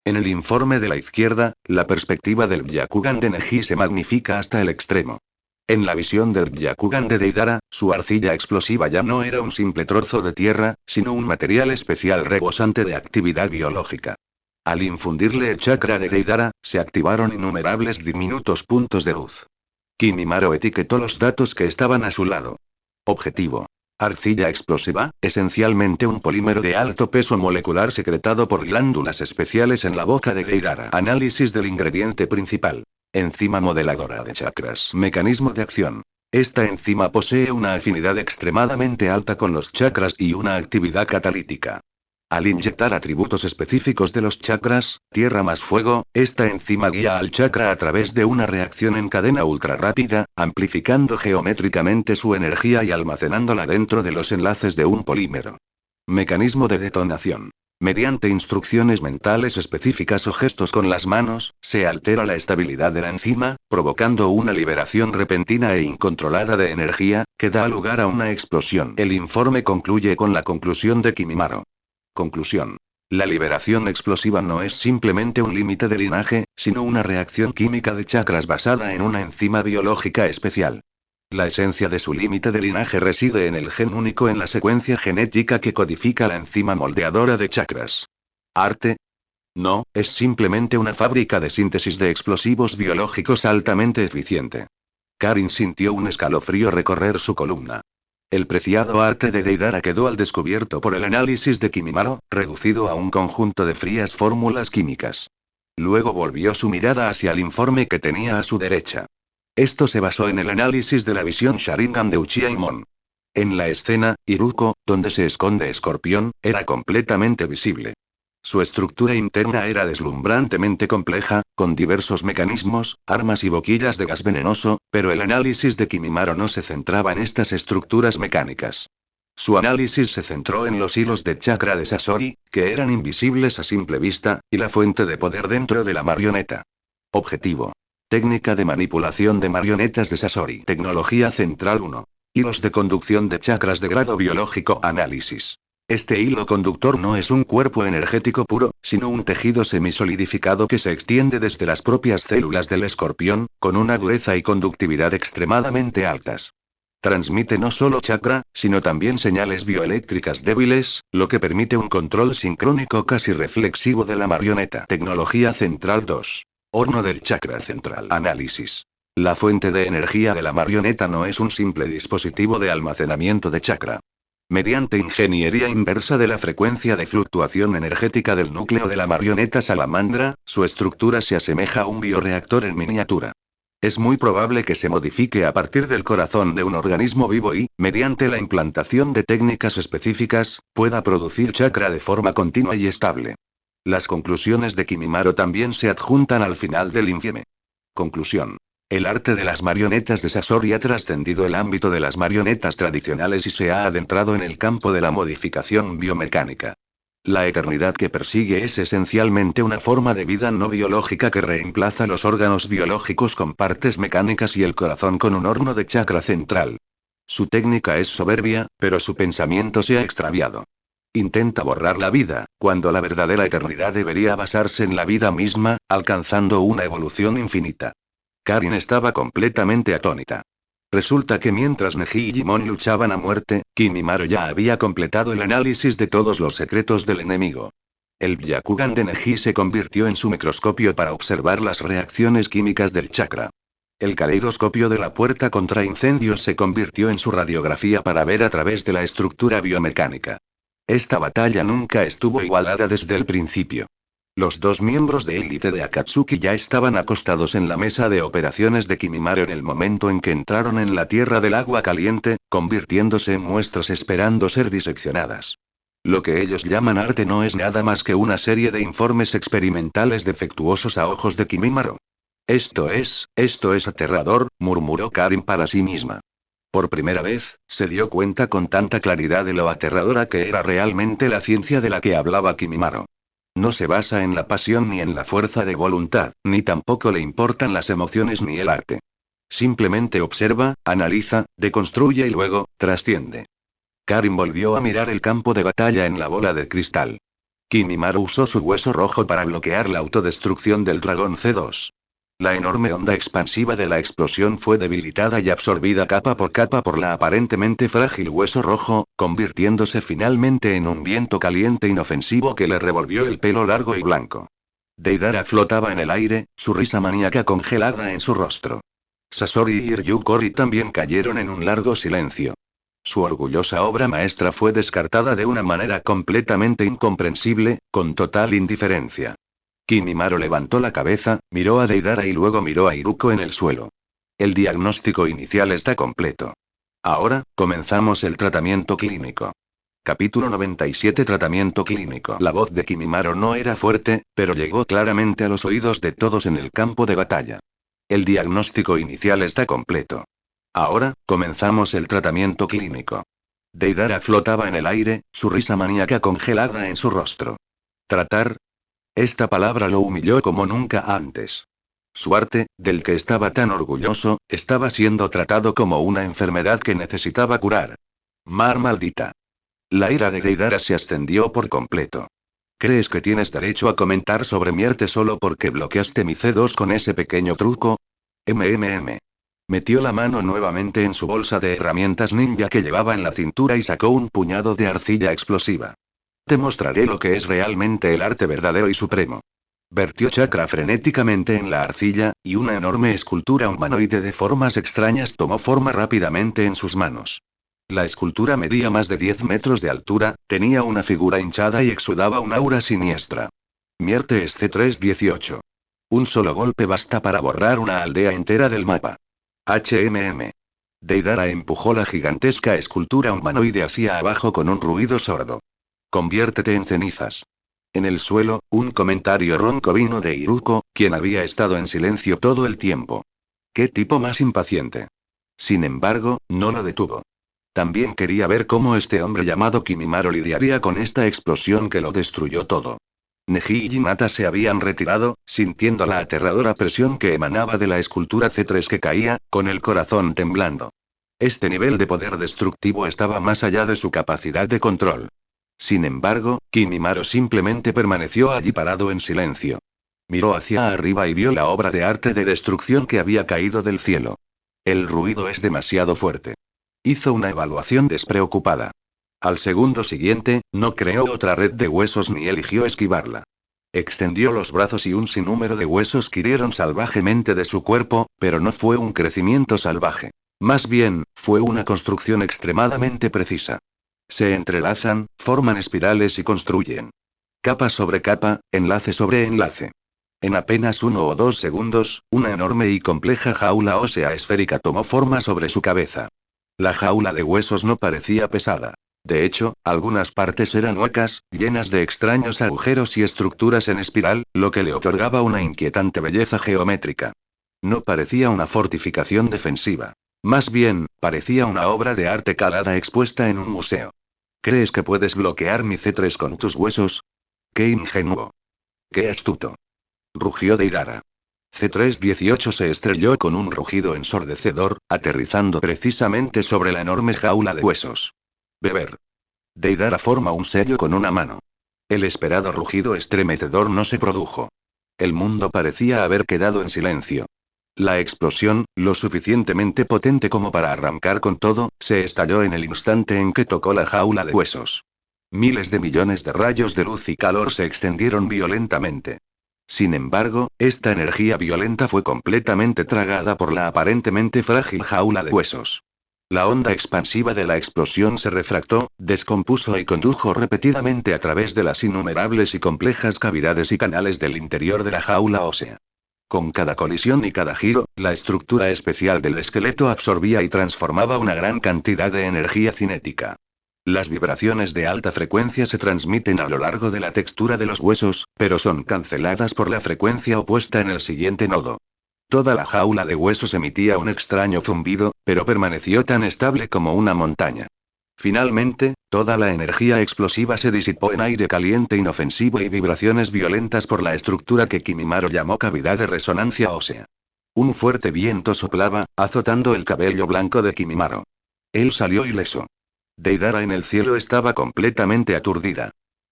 En el informe de la izquierda, la perspectiva del Byakugan de Neji se magnifica hasta el extremo. En la visión del Byakugan de Deidara, su arcilla explosiva ya no era un simple trozo de tierra, sino un material especial rebosante de actividad biológica. Al infundirle el chakra de Deidara, se activaron innumerables diminutos puntos de luz. Kimimaro etiquetó los datos que estaban a su lado. Objetivo. Arcilla explosiva, esencialmente un polímero de alto peso molecular secretado por glándulas especiales en la boca de Deidara. Análisis del ingrediente principal. Enzima modeladora de chakras. Mecanismo de acción. Esta enzima posee una afinidad extremadamente alta con los chakras y una actividad catalítica. Al inyectar atributos específicos de los chakras, tierra más fuego, esta enzima guía al chakra a través de una reacción en cadena ultra rápida, amplificando geométricamente su energía y almacenándola dentro de los enlaces de un polímero. Mecanismo de detonación. Mediante instrucciones mentales específicas o gestos con las manos, se altera la estabilidad de la enzima, provocando una liberación repentina e incontrolada de energía, que da lugar a una explosión. El informe concluye con la conclusión de Kimimaro. Conclusión. La liberación explosiva no es simplemente un límite de linaje, sino una reacción química de chakras basada en una enzima biológica especial. La esencia de su límite de linaje reside en el gen único en la secuencia genética que codifica la enzima moldeadora de chakras. ¿Arte? No, es simplemente una fábrica de síntesis de explosivos biológicos altamente eficiente. Karin sintió un escalofrío recorrer su columna. El preciado arte de Deidara quedó al descubierto por el análisis de Kimimaro, reducido a un conjunto de frías fórmulas químicas. Luego volvió su mirada hacia el informe que tenía a su derecha. Esto se basó en el análisis de la visión Sharingan de Uchiha Imon. En la escena, Iruko, donde se esconde Escorpión, era completamente visible. Su estructura interna era deslumbrantemente compleja, con diversos mecanismos, armas y boquillas de gas venenoso, pero el análisis de Kimimaro no se centraba en estas estructuras mecánicas. Su análisis se centró en los hilos de chakra de Sasori, que eran invisibles a simple vista, y la fuente de poder dentro de la marioneta. Objetivo. Técnica de manipulación de marionetas de Sasori. Tecnología central 1. Hilos de conducción de chakras de grado biológico. Análisis. Este hilo conductor no es un cuerpo energético puro, sino un tejido semisolidificado que se extiende desde las propias células del escorpión, con una dureza y conductividad extremadamente altas. Transmite no solo chakra, sino también señales bioeléctricas débiles, lo que permite un control sincrónico casi reflexivo de la marioneta. Tecnología central 2. Horno del chakra central. Análisis. La fuente de energía de la marioneta no es un simple dispositivo de almacenamiento de chakra. Mediante ingeniería inversa de la frecuencia de fluctuación energética del núcleo de la marioneta salamandra, su estructura se asemeja a un bioreactor en miniatura. Es muy probable que se modifique a partir del corazón de un organismo vivo y, mediante la implantación de técnicas específicas, pueda producir chakra de forma continua y estable. Las conclusiones de Kimimaro también se adjuntan al final del informe. Conclusión. El arte de las marionetas de Sasori ha trascendido el ámbito de las marionetas tradicionales y se ha adentrado en el campo de la modificación biomecánica. La eternidad que persigue es esencialmente una forma de vida no biológica que reemplaza los órganos biológicos con partes mecánicas y el corazón con un horno de chakra central. Su técnica es soberbia, pero su pensamiento se ha extraviado. Intenta borrar la vida, cuando la verdadera eternidad debería basarse en la vida misma, alcanzando una evolución infinita. Karin estaba completamente atónita. Resulta que mientras Neji y Jimon luchaban a muerte, Kimimaro ya había completado el análisis de todos los secretos del enemigo. El Byakugan de Neji se convirtió en su microscopio para observar las reacciones químicas del chakra. El caleidoscopio de la puerta contra incendios se convirtió en su radiografía para ver a través de la estructura biomecánica. Esta batalla nunca estuvo igualada desde el principio. Los dos miembros de élite de Akatsuki ya estaban acostados en la mesa de operaciones de Kimimaro en el momento en que entraron en la tierra del agua caliente, convirtiéndose en muestras esperando ser diseccionadas. Lo que ellos llaman arte no es nada más que una serie de informes experimentales defectuosos a ojos de Kimimaro. Esto es aterrador, murmuró Karin para sí misma. Por primera vez, se dio cuenta con tanta claridad de lo aterradora que era realmente la ciencia de la que hablaba Kimimaro. No se basa en la pasión ni en la fuerza de voluntad, ni tampoco le importan las emociones ni el arte. Simplemente observa, analiza, deconstruye y luego, trasciende. Karin volvió a mirar el campo de batalla en la bola de cristal. Kimimaro usó su hueso rojo para bloquear la autodestrucción del dragón C2. La enorme onda expansiva de la explosión fue debilitada y absorbida capa por capa por la aparentemente frágil hueso rojo, convirtiéndose finalmente en un viento caliente inofensivo que le revolvió el pelo largo y blanco. Deidara flotaba en el aire, su risa maníaca congelada en su rostro. Sasori y Ryukori también cayeron en un largo silencio. Su orgullosa obra maestra fue descartada de una manera completamente incomprensible, con total indiferencia. Kimimaro levantó la cabeza, miró a Deidara y luego miró a Iruko en el suelo. El diagnóstico inicial está completo. Ahora, comenzamos el tratamiento clínico. Capítulo 97. Tratamiento clínico. La voz de Kimimaro no era fuerte, pero llegó claramente a los oídos de todos en el campo de batalla. El diagnóstico inicial está completo. Ahora, comenzamos el tratamiento clínico. Deidara flotaba en el aire, su risa maníaca congelada en su rostro. ¿Tratar? Esta palabra lo humilló como nunca antes. Su arte, del que estaba tan orgulloso, estaba siendo tratado como una enfermedad que necesitaba curar. Mar maldita. La ira de Deidara se ascendió por completo. ¿Crees que tienes derecho a comentar sobre mi arte solo porque bloqueaste mi C2 con ese pequeño truco? Metió la mano nuevamente en su bolsa de herramientas ninja que llevaba en la cintura y sacó un puñado de arcilla explosiva. Te mostraré lo que es realmente el arte verdadero y supremo. Vertió chakra frenéticamente en la arcilla, y una enorme escultura humanoide de formas extrañas tomó forma rápidamente en sus manos. La escultura medía más de 10 metros de altura, tenía una figura hinchada y exudaba un aura siniestra. Mi arte es C318. Un solo golpe basta para borrar una aldea entera del mapa. HMM. Deidara empujó la gigantesca escultura humanoide hacia abajo con un ruido sordo. Conviértete en cenizas. En el suelo, un comentario ronco vino de Iruko, quien había estado en silencio todo el tiempo. ¿Qué tipo más impaciente? Sin embargo, no lo detuvo. También quería ver cómo este hombre llamado Kimimaro lidiaría con esta explosión que lo destruyó todo. Neji y Hinata se habían retirado, sintiendo la aterradora presión que emanaba de la escultura C3 que caía, con el corazón temblando. Este nivel de poder destructivo estaba más allá de su capacidad de control. Sin embargo, Kimimaro simplemente permaneció allí parado en silencio. Miró hacia arriba y vio la obra de arte de destrucción que había caído del cielo. El ruido es demasiado fuerte. Hizo una evaluación despreocupada. Al segundo siguiente, no creó otra red de huesos ni eligió esquivarla. Extendió los brazos y un sinnúmero de huesos kirieron salvajemente de su cuerpo, pero no fue un crecimiento salvaje. Más bien, fue una construcción extremadamente precisa. Se entrelazan, forman espirales y construyen. Capa sobre capa, enlace sobre enlace. En apenas 1 o 2 segundos, una enorme y compleja jaula ósea esférica tomó forma sobre su cabeza. La jaula de huesos no parecía pesada. De hecho, algunas partes eran huecas, llenas de extraños agujeros y estructuras en espiral, lo que le otorgaba una inquietante belleza geométrica. No parecía una fortificación defensiva. Más bien, parecía una obra de arte calada expuesta en un museo. ¿Crees que puedes bloquear mi C3 con tus huesos? ¡Qué ingenuo! ¡Qué astuto! Rugió Deidara. C318 se estrelló con un rugido ensordecedor, aterrizando precisamente sobre la enorme jaula de huesos. Beber. Deidara forma un sello con una mano. El esperado rugido estremecedor no se produjo. El mundo parecía haber quedado en silencio. La explosión, lo suficientemente potente como para arrancar con todo, se estalló en el instante en que tocó la jaula de huesos. Miles de millones de rayos de luz y calor se extendieron violentamente. Sin embargo, esta energía violenta fue completamente tragada por la aparentemente frágil jaula de huesos. La onda expansiva de la explosión se refractó, descompuso y condujo repetidamente a través de las innumerables y complejas cavidades y canales del interior de la jaula ósea. Con cada colisión y cada giro, la estructura especial del esqueleto absorbía y transformaba una gran cantidad de energía cinética. Las vibraciones de alta frecuencia se transmiten a lo largo de la textura de los huesos, pero son canceladas por la frecuencia opuesta en el siguiente nodo. Toda la jaula de huesos emitía un extraño zumbido, pero permaneció tan estable como una montaña. Finalmente, toda la energía explosiva se disipó en aire caliente inofensivo y vibraciones violentas por la estructura que Kimimaro llamó cavidad de resonancia ósea. Un fuerte viento soplaba, azotando el cabello blanco de Kimimaro. Él salió ileso. Deidara en el cielo estaba completamente aturdida.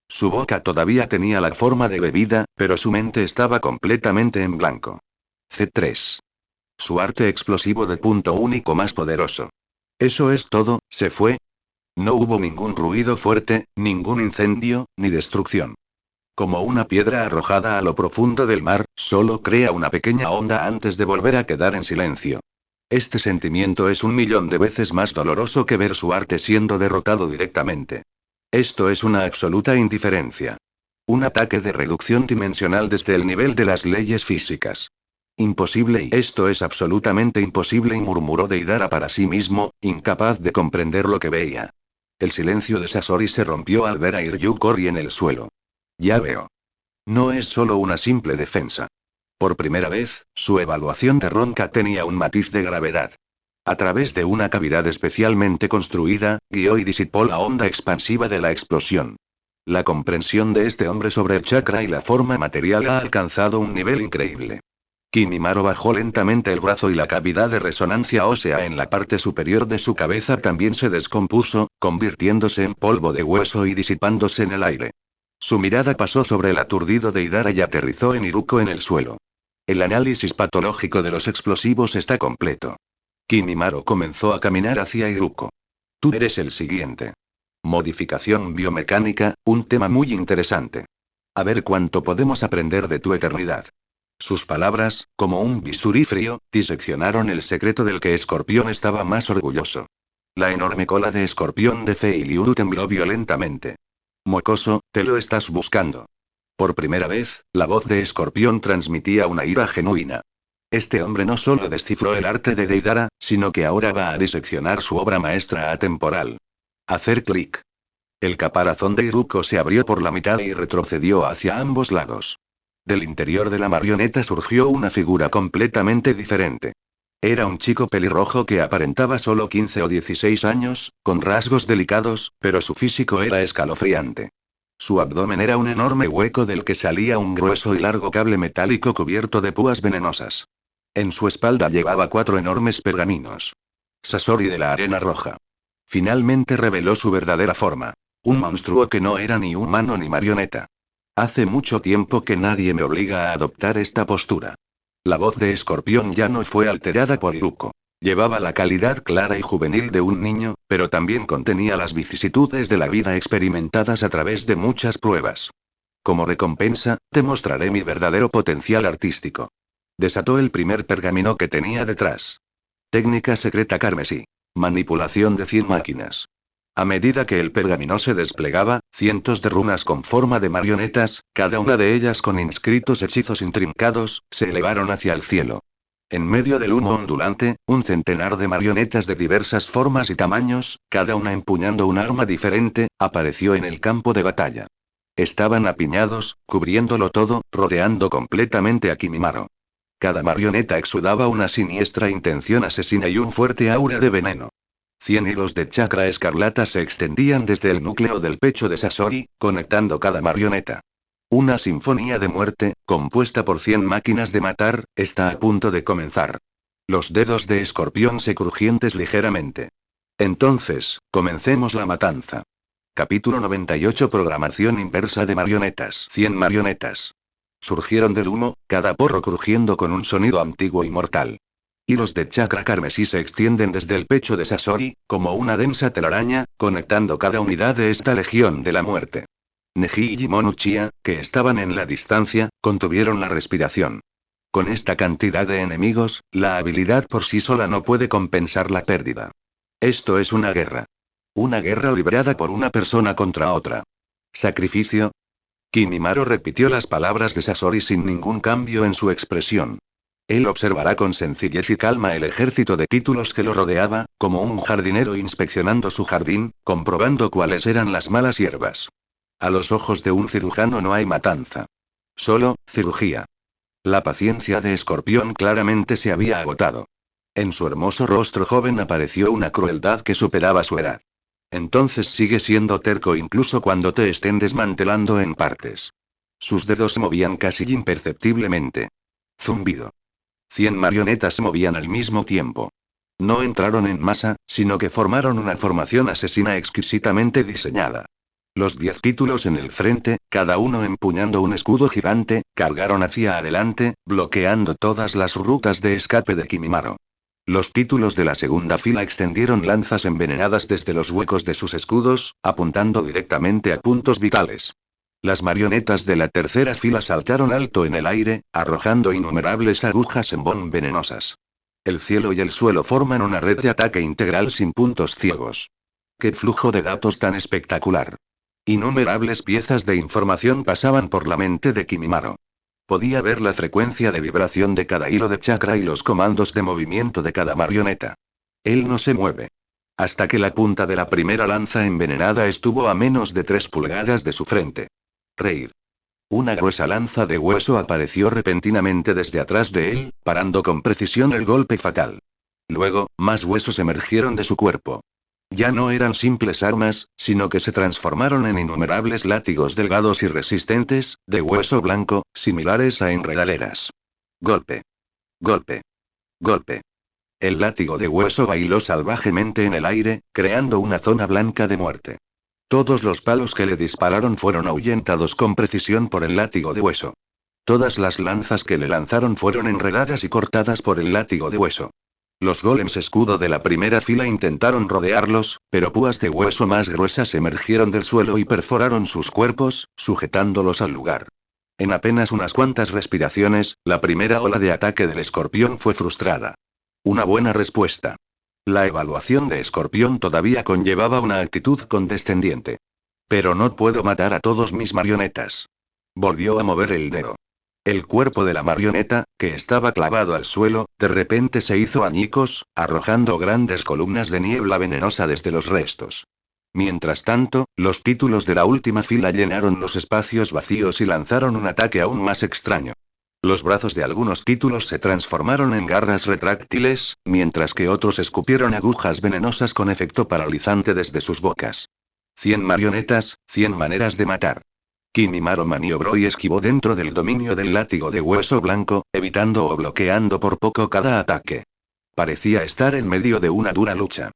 Su boca todavía tenía la forma de bebida, pero su mente estaba completamente en blanco. C3. Su arte explosivo de punto único más poderoso. Eso es todo, se fue. No hubo ningún ruido fuerte, ningún incendio, ni destrucción. Como una piedra arrojada a lo profundo del mar, solo crea una pequeña onda antes de volver a quedar en silencio. Este sentimiento es 1.000.000 de veces más doloroso que ver su arte siendo derrotado directamente. Esto es una absoluta indiferencia. Un ataque de reducción dimensional desde el nivel de las leyes físicas. Imposible y esto es absolutamente imposible, y murmuró Deidara para sí mismo, incapaz de comprender lo que veía. El silencio de Sasori se rompió al ver a Ryukori en el suelo. Ya veo. No es solo una simple defensa. Por primera vez, su evaluación de Ronka tenía un matiz de gravedad. A través de una cavidad especialmente construida, guió y disipó la onda expansiva de la explosión. La comprensión de este hombre sobre el chakra y la forma material ha alcanzado un nivel increíble. Kimimaro bajó lentamente el brazo y la cavidad de resonancia ósea en la parte superior de su cabeza también se descompuso, convirtiéndose en polvo de hueso y disipándose en el aire. Su mirada pasó sobre el aturdido Deidara y aterrizó en Iruko en el suelo. El análisis patológico de los explosivos está completo. Kimimaro comenzó a caminar hacia Iruko. Tú eres el siguiente. Modificación biomecánica, un tema muy interesante. A ver cuánto podemos aprender de tu eternidad. Sus palabras, como un bisturí frío, diseccionaron el secreto del que Escorpión estaba más orgulloso. La enorme cola de Escorpión de Feiliuru tembló violentamente. Mocoso, te lo estás buscando. Por primera vez, la voz de Escorpión transmitía una ira genuina. Este hombre no solo descifró el arte de Deidara, sino que ahora va a diseccionar su obra maestra atemporal. Hacer clic. El caparazón de Iruko se abrió por la mitad y retrocedió hacia ambos lados. Del interior de la marioneta surgió una figura completamente diferente. Era un chico pelirrojo que aparentaba solo 15 o 16 años, con rasgos delicados, pero su físico era escalofriante. Su abdomen era un enorme hueco del que salía un grueso y largo cable metálico cubierto de púas venenosas. En su espalda llevaba 4 enormes pergaminos. Sasori de la arena roja. Finalmente reveló su verdadera forma. Un monstruo que no era ni humano ni marioneta. Hace mucho tiempo que nadie me obliga a adoptar esta postura. La voz de Escorpión ya no fue alterada por Iruko. Llevaba la calidad clara y juvenil de un niño, pero también contenía las vicisitudes de la vida experimentadas a través de muchas pruebas. Como recompensa, te mostraré mi verdadero potencial artístico. Desató el primer pergamino que tenía detrás. Técnica secreta carmesí. Manipulación de 100 máquinas. A medida que el pergamino se desplegaba, cientos de runas con forma de marionetas, cada una de ellas con inscritos hechizos intrincados, se elevaron hacia el cielo. En medio del humo ondulante, un centenar de marionetas de diversas formas y tamaños, cada una empuñando un arma diferente, apareció en el campo de batalla. Estaban apiñados, cubriéndolo todo, rodeando completamente a Kimimaro. Cada marioneta exudaba una siniestra intención asesina y un fuerte aura de veneno. 100 hilos de chakra escarlata se extendían desde el núcleo del pecho de Sasori, conectando cada marioneta. Una sinfonía de muerte, compuesta por 100 máquinas de matar, está a punto de comenzar. Los dedos de Escorpión se crujientes ligeramente. Entonces, comencemos la matanza. Capítulo 98. Programación inversa de marionetas. 100 marionetas. Surgieron del humo, cada porro crujiendo con un sonido antiguo y mortal. Hilos de chakra carmesí se extienden desde el pecho de Sasori, como una densa telaraña, conectando cada unidad de esta legión de la muerte. Neji y Jimon Uchiha, que estaban en la distancia, contuvieron la respiración. Con esta cantidad de enemigos, la habilidad por sí sola no puede compensar la pérdida. Esto es una guerra. Una guerra librada por una persona contra otra. ¿Sacrificio? Kimimaro repitió las palabras de Sasori sin ningún cambio en su expresión. Él observará con sencillez y calma el ejército de títulos que lo rodeaba, como un jardinero inspeccionando su jardín, comprobando cuáles eran las malas hierbas. A los ojos de un cirujano no hay matanza. Solo, cirugía. La paciencia de Escorpión claramente se había agotado. En su hermoso rostro joven apareció una crueldad que superaba su edad. Entonces sigue siendo terco incluso cuando te estén desmantelando en partes. Sus dedos se movían casi imperceptiblemente. Zumbido. 100 marionetas se movían al mismo tiempo. No entraron en masa, sino que formaron una formación asesina exquisitamente diseñada. Los 10 títulos en el frente, cada uno empuñando un escudo gigante, cargaron hacia adelante, bloqueando todas las rutas de escape de Kimimaro. Los títulos de la segunda fila extendieron lanzas envenenadas desde los huecos de sus escudos, apuntando directamente a puntos vitales. Las marionetas de la tercera fila saltaron alto en el aire, arrojando innumerables agujas en bon venenosas. El cielo y el suelo forman una red de ataque integral sin puntos ciegos. ¡Qué flujo de datos tan espectacular! Innumerables piezas de información pasaban por la mente de Kimimaro. Podía ver la frecuencia de vibración de cada hilo de chakra y los comandos de movimiento de cada marioneta. Él no se mueve. Hasta que la punta de la primera lanza envenenada estuvo a menos de 3 pulgadas de su frente. Reír. Una gruesa lanza de hueso apareció repentinamente desde atrás de él, parando con precisión el golpe fatal. Luego, más huesos emergieron de su cuerpo. Ya no eran simples armas, sino que se transformaron en innumerables látigos delgados y resistentes, de hueso blanco, similares a enredaderas. Golpe. Golpe. Golpe. El látigo de hueso bailó salvajemente en el aire, creando una zona blanca de muerte. Todos los palos que le dispararon fueron ahuyentados con precisión por el látigo de hueso. Todas las lanzas que le lanzaron fueron enredadas y cortadas por el látigo de hueso. Los golems escudo de la primera fila intentaron rodearlos, pero púas de hueso más gruesas emergieron del suelo y perforaron sus cuerpos, sujetándolos al lugar. En apenas unas cuantas respiraciones, la primera ola de ataque del escorpión fue frustrada. Una buena respuesta. La evaluación de escorpión todavía conllevaba una actitud condescendiente. Pero no puedo matar a todos mis marionetas. Volvió a mover el dedo. El cuerpo de la marioneta, que estaba clavado al suelo, de repente se hizo añicos, arrojando grandes columnas de niebla venenosa desde los restos. Mientras tanto, los títulos de la última fila llenaron los espacios vacíos y lanzaron un ataque aún más extraño. Los brazos de algunos títulos se transformaron en garras retráctiles, mientras que otros escupieron agujas venenosas con efecto paralizante desde sus bocas. 100 marionetas, 100 maneras de matar. Kimimaro maniobró y esquivó dentro del dominio del látigo de hueso blanco, evitando o bloqueando por poco cada ataque. Parecía estar en medio de una dura lucha.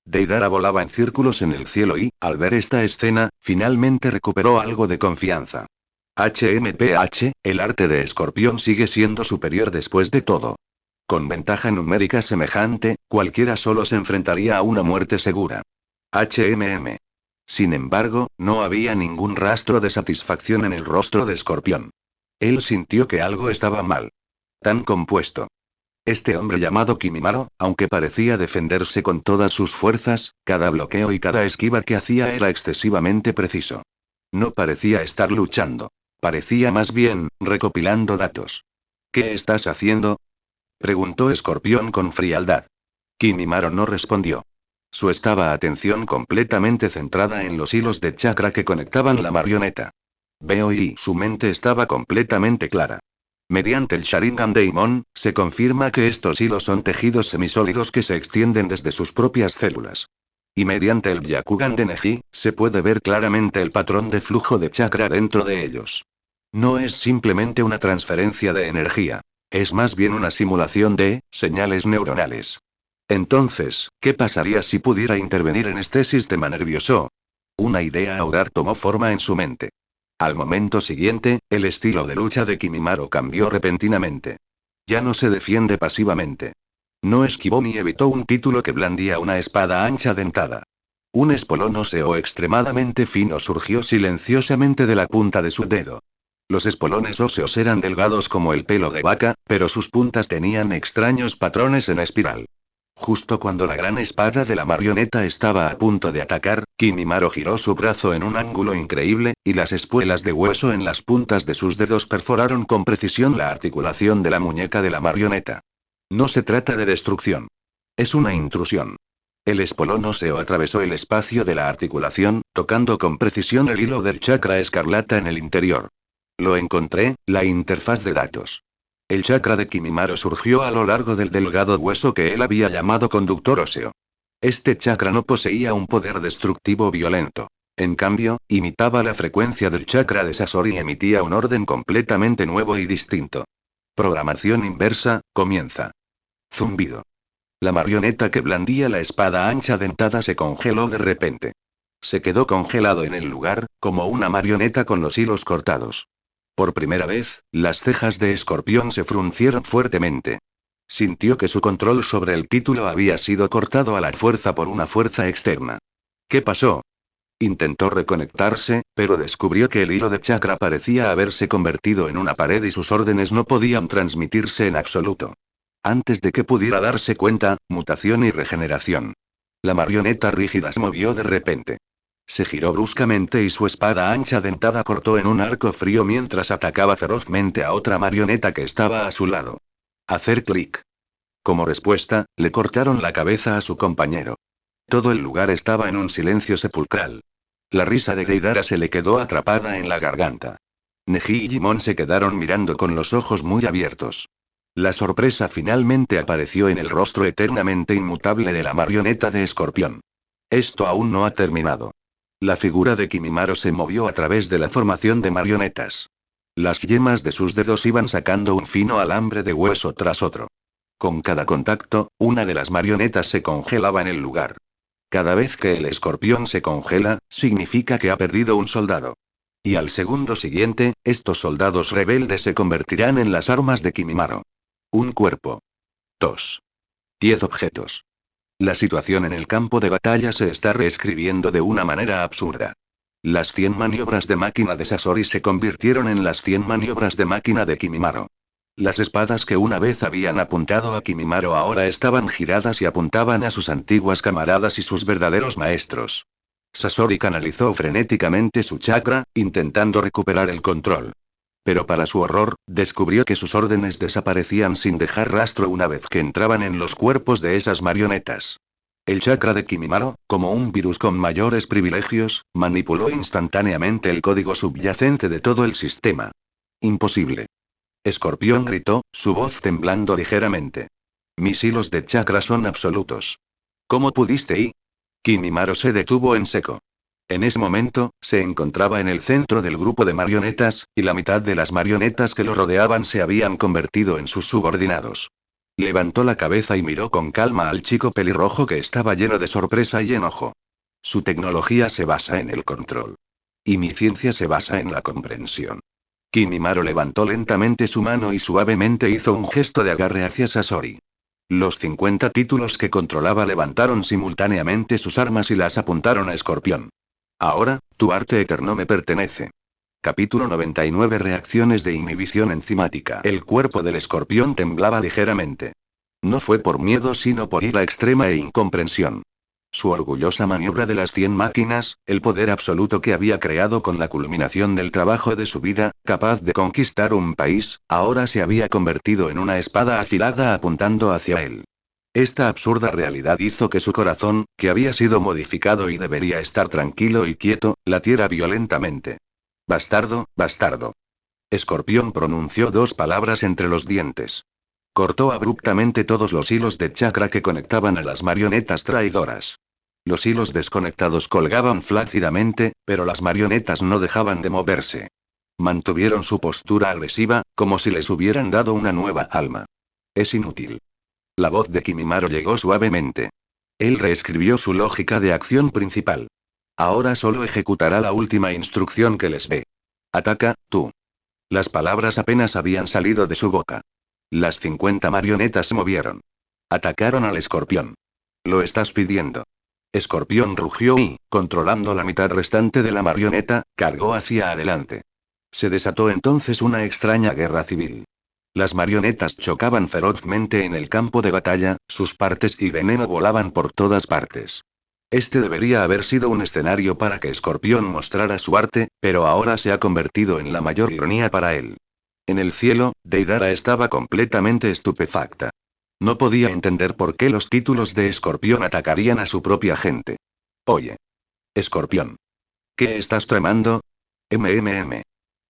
Deidara volaba en círculos en el cielo y, al ver esta escena, finalmente recuperó algo de confianza. HMPH, el arte de escorpión sigue siendo superior después de todo. Con ventaja numérica semejante, cualquiera solo se enfrentaría a una muerte segura. HMM. Sin embargo, no había ningún rastro de satisfacción en el rostro de Escorpión. Él sintió que algo estaba mal. Tan compuesto. Este hombre llamado Kimimaro, aunque parecía defenderse con todas sus fuerzas, cada bloqueo y cada esquiva que hacía era excesivamente preciso. No parecía estar luchando. Parecía más bien, recopilando datos. ¿Qué estás haciendo?, preguntó Escorpión con frialdad. Kimimaro no respondió. Su estaba atención completamente centrada en los hilos de chakra que conectaban la marioneta. Veo y su mente estaba completamente clara. Mediante el Sharingan Daimon, se confirma que estos hilos son tejidos semisólidos que se extienden desde sus propias células. Y mediante el Byakugan de Neji, se puede ver claramente el patrón de flujo de chakra dentro de ellos. No es simplemente una transferencia de energía. Es más bien una simulación de señales neuronales. Entonces, ¿qué pasaría si pudiera intervenir en este sistema nervioso? Una idea audaz tomó forma en su mente. Al momento siguiente, el estilo de lucha de Kimimaro cambió repentinamente. Ya no se defiende pasivamente. No esquivó ni evitó un título que blandía una espada ancha dentada. Un espolón óseo extremadamente fino surgió silenciosamente de la punta de su dedo. Los espolones óseos eran delgados como el pelo de vaca, pero sus puntas tenían extraños patrones en espiral. Justo cuando la gran espada de la marioneta estaba a punto de atacar, Kimimaro giró su brazo en un ángulo increíble, y las espuelas de hueso en las puntas de sus dedos perforaron con precisión la articulación de la muñeca de la marioneta. No se trata de destrucción. Es una intrusión. El espolón óseo atravesó el espacio de la articulación, tocando con precisión el hilo del chakra escarlata en el interior. Lo encontré, la interfaz de datos. El chakra de Kimimaro surgió a lo largo del delgado hueso que él había llamado conductor óseo. Este chakra no poseía un poder destructivo violento. En cambio, imitaba la frecuencia del chakra de Sasori y emitía un orden completamente nuevo y distinto. Programación inversa, comienza. Zumbido. La marioneta que blandía la espada ancha dentada se congeló de repente. Se quedó congelado en el lugar, como una marioneta con los hilos cortados. Por primera vez, las cejas de Escorpión se fruncieron fuertemente. Sintió que su control sobre el título había sido cortado a la fuerza por una fuerza externa. ¿Qué pasó? Intentó reconectarse, pero descubrió que el hilo de chakra parecía haberse convertido en una pared y sus órdenes no podían transmitirse en absoluto. Antes de que pudiera darse cuenta, mutación y regeneración. La marioneta rígida se movió de repente. Se giró bruscamente y su espada ancha dentada cortó en un arco frío mientras atacaba ferozmente a otra marioneta que estaba a su lado. Hacer clic. Como respuesta, le cortaron la cabeza a su compañero. Todo el lugar estaba en un silencio sepulcral. La risa de Deidara se le quedó atrapada en la garganta. Neji y Jimon se quedaron mirando con los ojos muy abiertos. La sorpresa finalmente apareció en el rostro eternamente inmutable de la marioneta de Escorpión. Esto aún no ha terminado. La figura de Kimimaro se movió a través de la formación de marionetas. Las yemas de sus dedos iban sacando un fino alambre de hueso tras otro. Con cada contacto, una de las marionetas se congelaba en el lugar. Cada vez que el escorpión se congela, significa que ha perdido un soldado. Y al segundo siguiente, estos soldados rebeldes se convertirán en las armas de Kimimaro. Un cuerpo. 2. 10 objetos. La situación en el campo de batalla se está reescribiendo de una manera absurda. Las 100 maniobras de máquina de Sasori se convirtieron en las 100 maniobras de máquina de Kimimaro. Las espadas que una vez habían apuntado a Kimimaro ahora estaban giradas y apuntaban a sus antiguas camaradas y sus verdaderos maestros. Sasori canalizó frenéticamente su chakra, intentando recuperar el control. Pero para su horror, descubrió que sus órdenes desaparecían sin dejar rastro una vez que entraban en los cuerpos de esas marionetas. El chakra de Kimimaro, como un virus con mayores privilegios, manipuló instantáneamente el código subyacente de todo el sistema. Imposible. Escorpión gritó, su voz temblando ligeramente. Mis hilos de chakra son absolutos. ¿Cómo pudiste y? Kimimaro se detuvo en seco. En ese momento, se encontraba en el centro del grupo de marionetas, y la mitad de las marionetas que lo rodeaban se habían convertido en sus subordinados. Levantó la cabeza y miró con calma al chico pelirrojo que estaba lleno de sorpresa y enojo. Su tecnología se basa en el control. Y mi ciencia se basa en la comprensión. Kimimaro levantó lentamente su mano y suavemente hizo un gesto de agarre hacia Sasori. Los 50 títulos que controlaba levantaron simultáneamente sus armas y las apuntaron a Escorpión. Ahora, tu arte eterno me pertenece. Capítulo 99 Reacciones de inhibición enzimática. El cuerpo del escorpión temblaba ligeramente. No fue por miedo sino por ira extrema e incomprensión. Su orgullosa maniobra de las 100 máquinas, el poder absoluto que había creado con la culminación del trabajo de su vida, capaz de conquistar un país, ahora se había convertido en una espada afilada apuntando hacia él. Esta absurda realidad hizo que su corazón, que había sido modificado y debería estar tranquilo y quieto, latiera violentamente. Bastardo, bastardo. Escorpión pronunció 2 palabras entre los dientes. Cortó abruptamente todos los hilos de chakra que conectaban a las marionetas traidoras. Los hilos desconectados colgaban flácidamente, pero las marionetas no dejaban de moverse. Mantuvieron su postura agresiva, como si les hubieran dado una nueva alma. Es inútil. La voz de Kimimaro llegó suavemente. Él reescribió su lógica de acción principal. Ahora solo ejecutará la última instrucción que les dé. Ataca, tú. Las palabras apenas habían salido de su boca. Las 50 marionetas se movieron. Atacaron al escorpión. Lo estás pidiendo. Escorpión rugió y, controlando la mitad restante de la marioneta, cargó hacia adelante. Se desató entonces una extraña guerra civil. Las marionetas chocaban ferozmente en el campo de batalla, sus partes y veneno volaban por todas partes. Este debería haber sido un escenario para que Escorpión mostrara su arte, pero ahora se ha convertido en la mayor ironía para él. En el cielo, Deidara estaba completamente estupefacta. No podía entender por qué los títulos de Escorpión atacarían a su propia gente. Oye. Escorpión. ¿Qué estás tramando? MMM.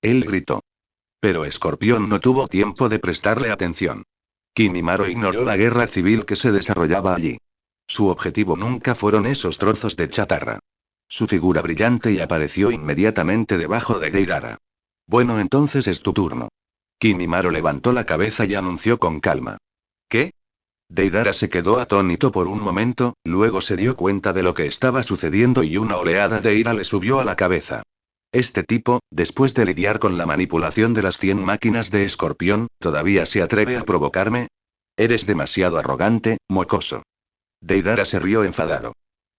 Él gritó. Pero Escorpión no tuvo tiempo de prestarle atención. Kimimaro ignoró la guerra civil que se desarrollaba allí. Su objetivo nunca fueron esos trozos de chatarra. Su figura brillante y apareció inmediatamente debajo de Deidara. Bueno, entonces es tu turno. Kimimaro levantó la cabeza y anunció con calma. ¿Qué? Deidara se quedó atónito por un momento, luego se dio cuenta de lo que estaba sucediendo y una oleada de ira le subió a la cabeza. Este tipo, después de lidiar con la manipulación de las 100 máquinas de Escorpión, ¿todavía se atreve a provocarme? Eres demasiado arrogante, mocoso. Deidara se rió enfadado.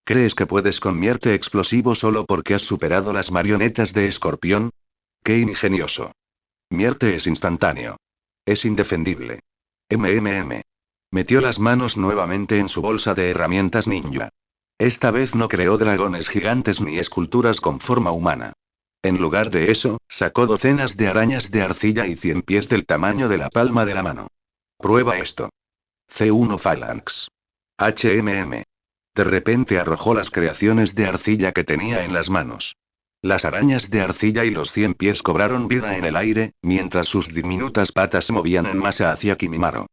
¿Crees que puedes con Mierte explosivo solo porque has superado las marionetas de Escorpión? ¡Qué ingenioso! Mierte es instantáneo. Es indefendible. MMM. Metió las manos nuevamente en su bolsa de herramientas ninja. Esta vez no creó dragones gigantes ni esculturas con forma humana. En lugar de eso, sacó docenas de arañas de arcilla y 100 pies del tamaño de la palma de la mano. Prueba esto. C1 Phalanx. HMM. De repente arrojó las creaciones de arcilla que tenía en las manos. Las arañas de arcilla y los 100 pies cobraron vida en el aire, mientras sus diminutas patas se movían en masa hacia Kimimaro.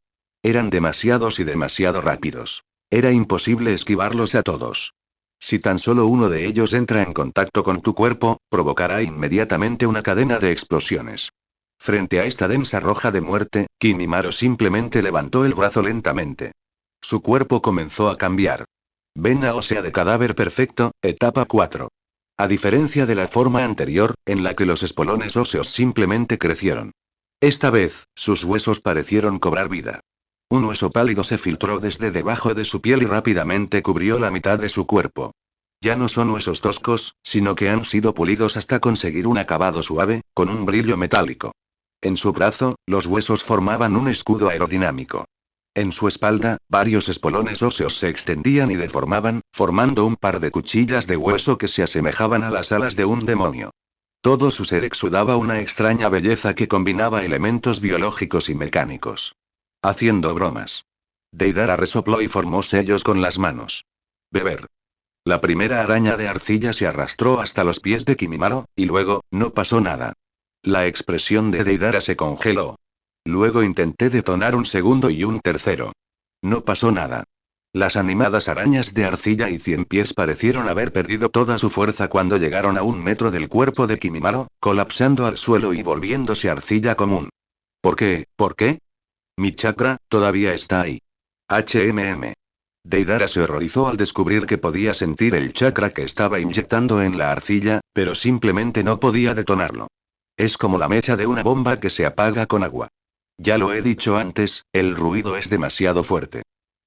Eran demasiados y demasiado rápidos. Era imposible esquivarlos a todos. Si tan solo uno de ellos entra en contacto con tu cuerpo, provocará inmediatamente una cadena de explosiones. Frente a esta densa roja de muerte, Kimimaro simplemente levantó el brazo lentamente. Su cuerpo comenzó a cambiar. Vena ósea de cadáver perfecto, etapa 4. A diferencia de la forma anterior, en la que los espolones óseos simplemente crecieron. Esta vez, sus huesos parecieron cobrar vida. Un hueso pálido se filtró desde debajo de su piel y rápidamente cubrió la mitad de su cuerpo. Ya no son huesos toscos, sino que han sido pulidos hasta conseguir un acabado suave, con un brillo metálico. En su brazo, los huesos formaban un escudo aerodinámico. En su espalda, varios espolones óseos se extendían y deformaban, formando un par de cuchillas de hueso que se asemejaban a las alas de un demonio. Todo su ser exudaba una extraña belleza que combinaba elementos biológicos y mecánicos. Haciendo bromas. Deidara resopló y formó sellos con las manos. Beber. La primera araña de arcilla se arrastró hasta los pies de Kimimaro, y luego, no pasó nada. La expresión de Deidara se congeló. Luego intenté detonar un segundo y un tercero. No pasó nada. Las animadas arañas de arcilla y 100 pies parecieron haber perdido toda su fuerza cuando llegaron a 1 metro del cuerpo de Kimimaro, colapsando al suelo y volviéndose arcilla común. ¿Por qué? ¿Por qué? Mi chakra, todavía está ahí. HMM. Deidara se horrorizó al descubrir que podía sentir el chakra que estaba inyectando en la arcilla, pero simplemente no podía detonarlo. Es como la mecha de una bomba que se apaga con agua. Ya lo he dicho antes, el ruido es demasiado fuerte.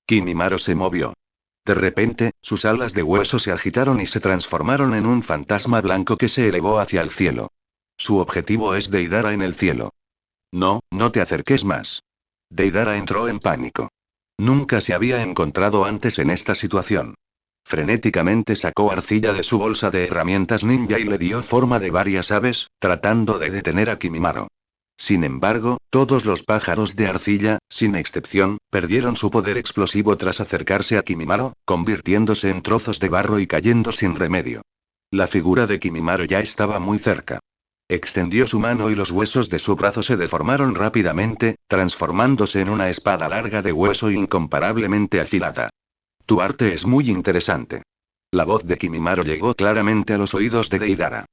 Kimimaro se movió. De repente, sus alas de hueso se agitaron y se transformaron en un fantasma blanco que se elevó hacia el cielo. Su objetivo es Deidara en el cielo. No, no te acerques más. Deidara entró en pánico. Nunca se había encontrado antes en esta situación. Frenéticamente sacó arcilla de su bolsa de herramientas ninja y le dio forma de varias aves, tratando de detener a Kimimaro. Sin embargo, todos los pájaros de arcilla, sin excepción, perdieron su poder explosivo tras acercarse a Kimimaro, convirtiéndose en trozos de barro y cayendo sin remedio. La figura de Kimimaro ya estaba muy cerca. Extendió su mano y los huesos de su brazo se deformaron rápidamente, transformándose en una espada larga de hueso incomparablemente afilada. Tu arte es muy interesante. La voz de Kimimaro llegó claramente a los oídos de Deidara.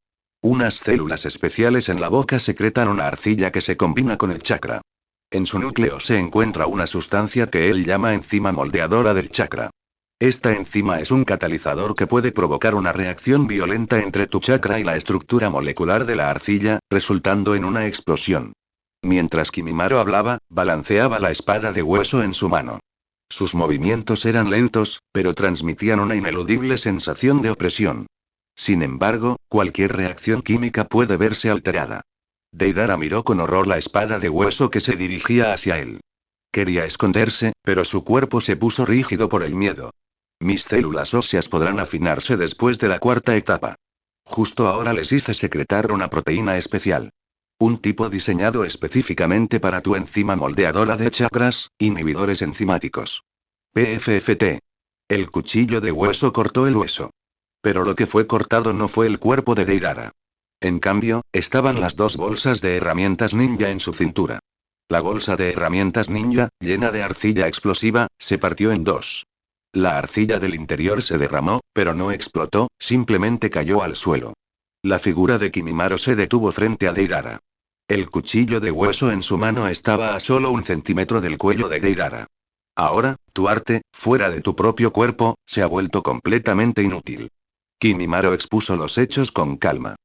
Unas células especiales en la boca secretan una arcilla que se combina con el chakra. En su núcleo se encuentra una sustancia que él llama enzima moldeadora del chakra. Esta enzima es un catalizador que puede provocar una reacción violenta entre tu chakra y la estructura molecular de la arcilla, resultando en una explosión. Mientras Kimimaro hablaba, balanceaba la espada de hueso en su mano. Sus movimientos eran lentos, pero transmitían una ineludible sensación de opresión. Sin embargo, cualquier reacción química puede verse alterada. Deidara miró con horror la espada de hueso que se dirigía hacia él. Quería esconderse, pero su cuerpo se puso rígido por el miedo. Mis células óseas podrán afinarse después de la cuarta etapa. Justo ahora les hice secretar una proteína especial. Un tipo diseñado específicamente para tu enzima moldeadora de chakras, inhibidores enzimáticos. PFFT. El cuchillo de hueso cortó el hueso. Pero lo que fue cortado no fue el cuerpo de Deidara. En cambio, estaban las dos bolsas de herramientas ninja en su cintura. La bolsa de herramientas ninja, llena de arcilla explosiva, se partió en dos. La arcilla del interior se derramó, pero no explotó, simplemente cayó al suelo. La figura de Kimimaro se detuvo frente a Deidara. El cuchillo de hueso en su mano estaba a solo 1 centímetro del cuello de Deidara. Ahora, tu arte, fuera de tu propio cuerpo, se ha vuelto completamente inútil. Kimimaro expuso los hechos con calma.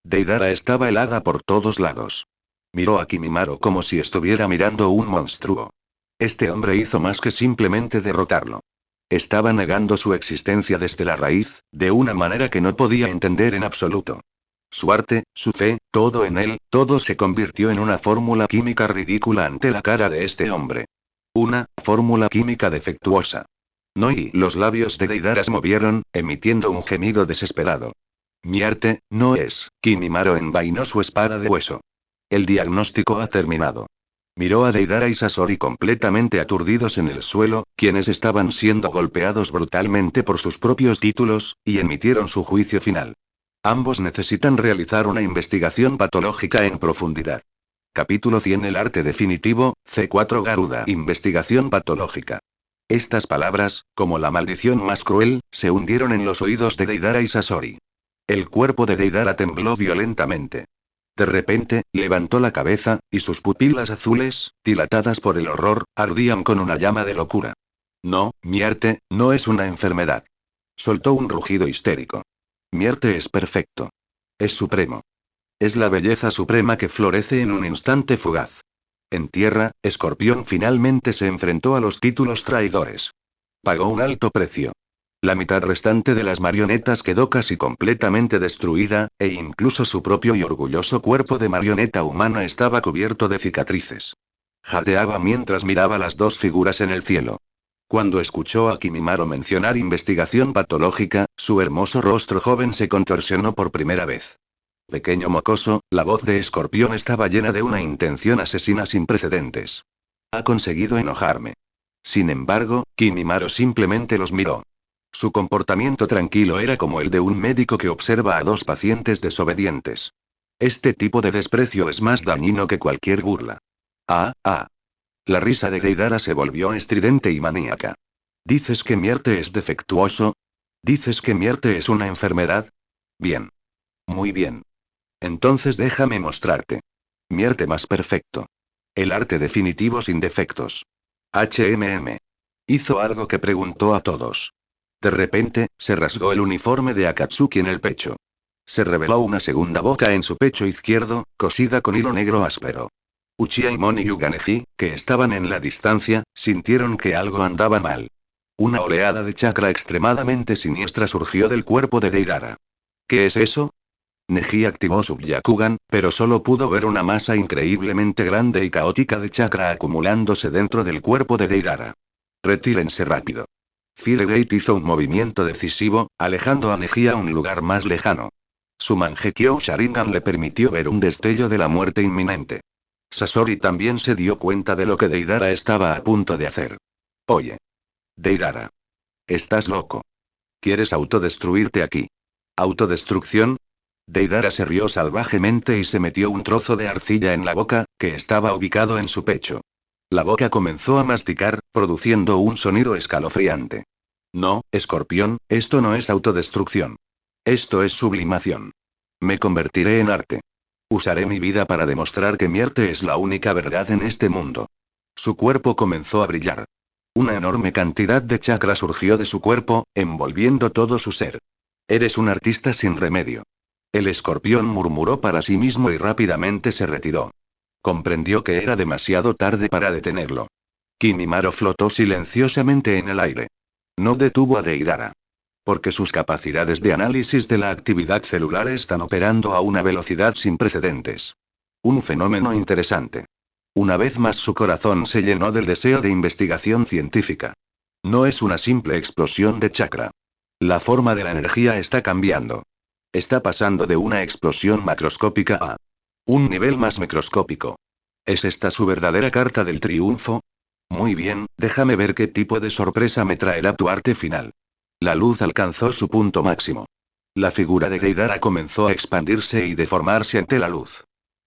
Deidara estaba helada por todos lados. Miró a Kimimaro como si estuviera mirando un monstruo. Este hombre hizo más que simplemente derrotarlo. Estaba negando su existencia desde la raíz, de una manera que no podía entender en absoluto. Su arte, su fe, todo en él, todo se convirtió en una fórmula química ridícula ante la cara de este hombre. Una fórmula química defectuosa. No, y los labios de Deidara se movieron, emitiendo un gemido desesperado. Mi arte, no es. Kimimaro envainó su espada de hueso. El diagnóstico ha terminado. Miró a Deidara y Sasori completamente aturdidos en el suelo, quienes estaban siendo golpeados brutalmente por sus propios títulos, y emitieron su juicio final. Ambos necesitan realizar una investigación patológica en profundidad. Capítulo 100. El arte definitivo, C4 Garuda. Investigación patológica. Estas palabras, como la maldición más cruel, se hundieron en los oídos de Deidara y Sasori. El cuerpo de Deidara tembló violentamente. De repente, levantó la cabeza, y sus pupilas azules, dilatadas por el horror, ardían con una llama de locura. No, mi arte, no es una enfermedad. Soltó un rugido histérico. Mi arte es perfecto. Es supremo. Es la belleza suprema que florece en un instante fugaz. En tierra, Escorpión finalmente se enfrentó a los títulos traidores. Pagó un alto precio. La mitad restante de las marionetas quedó casi completamente destruida, e incluso su propio y orgulloso cuerpo de marioneta humana estaba cubierto de cicatrices. Jadeaba mientras miraba las dos figuras en el cielo. Cuando escuchó a Kimimaro mencionar investigación patológica, su hermoso rostro joven se contorsionó por primera vez. Pequeño mocoso, la voz de Escorpión estaba llena de una intención asesina sin precedentes. Ha conseguido enojarme. Sin embargo, Kimimaro simplemente los miró. Su comportamiento tranquilo era como el de un médico que observa a dos pacientes desobedientes. Este tipo de desprecio es más dañino que cualquier burla. Ah, ah. La risa de Deidara se volvió estridente y maníaca. ¿Dices que mi arte es defectuoso? ¿Dices que mi arte es una enfermedad? Bien. Muy bien. Entonces déjame mostrarte. Mi arte más perfecto. El arte definitivo sin defectos. HMM. Hizo algo que preguntó a todos. De repente, se rasgó el uniforme de Akatsuki en el pecho. Se reveló una segunda boca en su pecho izquierdo, cosida con hilo negro áspero. Uchiha y Moni Yuganeji, que estaban en la distancia, sintieron que algo andaba mal. Una oleada de chakra extremadamente siniestra surgió del cuerpo de Deidara. ¿Qué es eso? Neji activó su Byakugan, pero solo pudo ver una masa increíblemente grande y caótica de chakra acumulándose dentro del cuerpo de Deidara. Retírense rápido. Firegate hizo un movimiento decisivo, alejando a Neji a un lugar más lejano. Su Mangekyo Sharingan le permitió ver un destello de la muerte inminente. Sasori también se dio cuenta de lo que Deidara estaba a punto de hacer. Oye. Deidara. Estás loco. ¿Quieres autodestruirte aquí? ¿Autodestrucción? Deidara se rió salvajemente y se metió un trozo de arcilla en la boca, que estaba ubicado en su pecho. La boca comenzó a masticar, produciendo un sonido escalofriante. No, Escorpión, esto no es autodestrucción. Esto es sublimación. Me convertiré en arte. Usaré mi vida para demostrar que mi arte es la única verdad en este mundo. Su cuerpo comenzó a brillar. Una enorme cantidad de chakra surgió de su cuerpo, envolviendo todo su ser. Eres un artista sin remedio. El escorpión murmuró para sí mismo y rápidamente se retiró. Comprendió que era demasiado tarde para detenerlo. Kimimaro flotó silenciosamente en el aire. No detuvo a Deidara. Porque sus capacidades de análisis de la actividad celular están operando a una velocidad sin precedentes. Un fenómeno interesante. Una vez más su corazón se llenó del deseo de investigación científica. No es una simple explosión de chakra. La forma de la energía está cambiando. Está pasando de una explosión macroscópica a un nivel más microscópico. ¿Es esta su verdadera carta del triunfo? Muy bien, déjame ver qué tipo de sorpresa me traerá tu arte final. La luz alcanzó su punto máximo. La figura de Deidara comenzó a expandirse y deformarse ante la luz.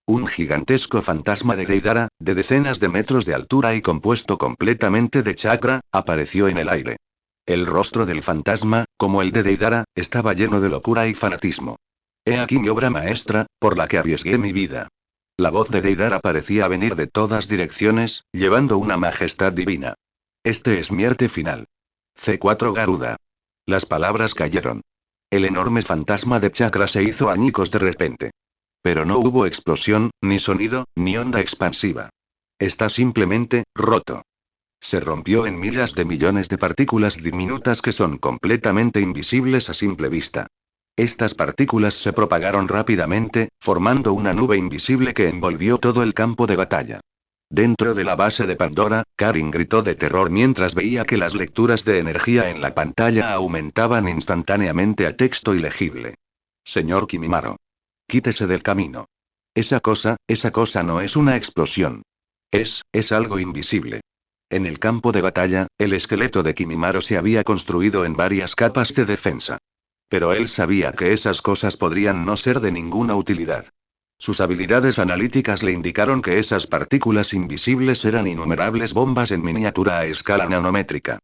Un gigantesco fantasma de Deidara, de decenas de metros de altura y compuesto completamente de chakra, apareció en el aire. El rostro del fantasma, como el de Deidara, estaba lleno de locura y fanatismo. He aquí mi obra maestra, por la que arriesgué mi vida. La voz de Deidara parecía venir de todas direcciones, llevando una majestad divina. Este es mi arte final. C4 Garuda. Las palabras cayeron. El enorme fantasma de chakra se hizo añicos de repente. Pero no hubo explosión, ni sonido, ni onda expansiva. Está simplemente roto. Se rompió en miles de millones de partículas diminutas que son completamente invisibles a simple vista. Estas partículas se propagaron rápidamente, formando una nube invisible que envolvió todo el campo de batalla. Dentro de la base de Pandora, Karin gritó de terror mientras veía que las lecturas de energía en la pantalla aumentaban instantáneamente a texto ilegible. Señor Kimimaro. Quítese del camino. Esa cosa no es una explosión. Es algo invisible. En el campo de batalla, el esqueleto de Kimimaro se había construido en varias capas de defensa. Pero él sabía que esas cosas podrían no ser de ninguna utilidad. Sus habilidades analíticas le indicaron que esas partículas invisibles eran innumerables bombas en miniatura a escala nanométrica.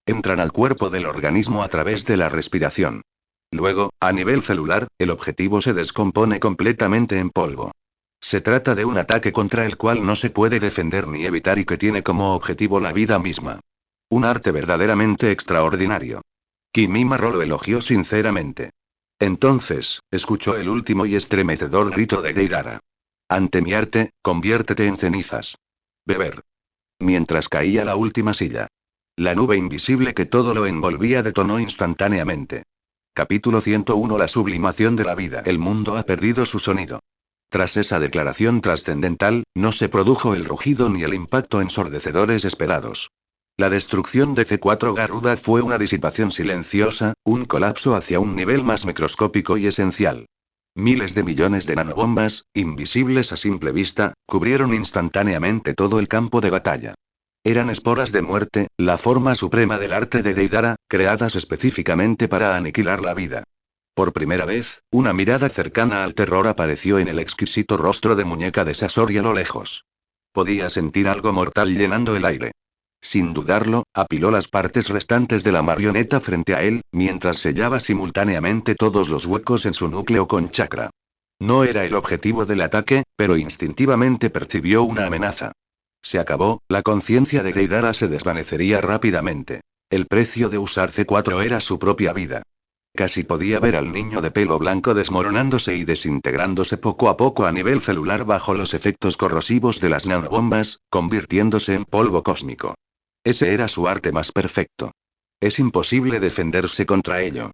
Entran al cuerpo del organismo a través de la respiración. Luego, a nivel celular, el objetivo se descompone completamente en polvo. Se trata de un ataque contra el cual no se puede defender ni evitar y que tiene como objetivo la vida misma. Un arte verdaderamente extraordinario. Kimimaro lo elogió sinceramente. Entonces, escuchó el último y estremecedor grito de Deidara. Ante mi arte, conviértete en cenizas. Beber. Mientras caía la última silla. La nube invisible que todo lo envolvía detonó instantáneamente. Capítulo 101. La sublimación de la vida. El mundo ha perdido su sonido. Tras esa declaración trascendental, no se produjo el rugido ni el impacto ensordecedores esperados. La destrucción de C4 Garuda fue una disipación silenciosa, un colapso hacia un nivel más microscópico y esencial. Miles de millones de nanobombas, invisibles a simple vista, cubrieron instantáneamente todo el campo de batalla. Eran esporas de muerte, la forma suprema del arte de Deidara, creadas específicamente para aniquilar la vida. Por primera vez, una mirada cercana al terror apareció en el exquisito rostro de muñeca de Sasori a lo lejos. Podía sentir algo mortal llenando el aire. Sin dudarlo, apiló las partes restantes de la marioneta frente a él, mientras sellaba simultáneamente todos los huecos en su núcleo con chakra. No era el objetivo del ataque, pero instintivamente percibió una amenaza. Se acabó, la conciencia de Deidara se desvanecería rápidamente. El precio de usar C4 era su propia vida. Casi podía ver al niño de pelo blanco desmoronándose y desintegrándose poco a poco a nivel celular bajo los efectos corrosivos de las nanobombas, convirtiéndose en polvo cósmico. Ese era su arte más perfecto. Es imposible defenderse contra ello.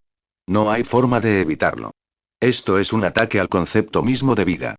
No hay forma de evitarlo. Esto es un ataque al concepto mismo de vida.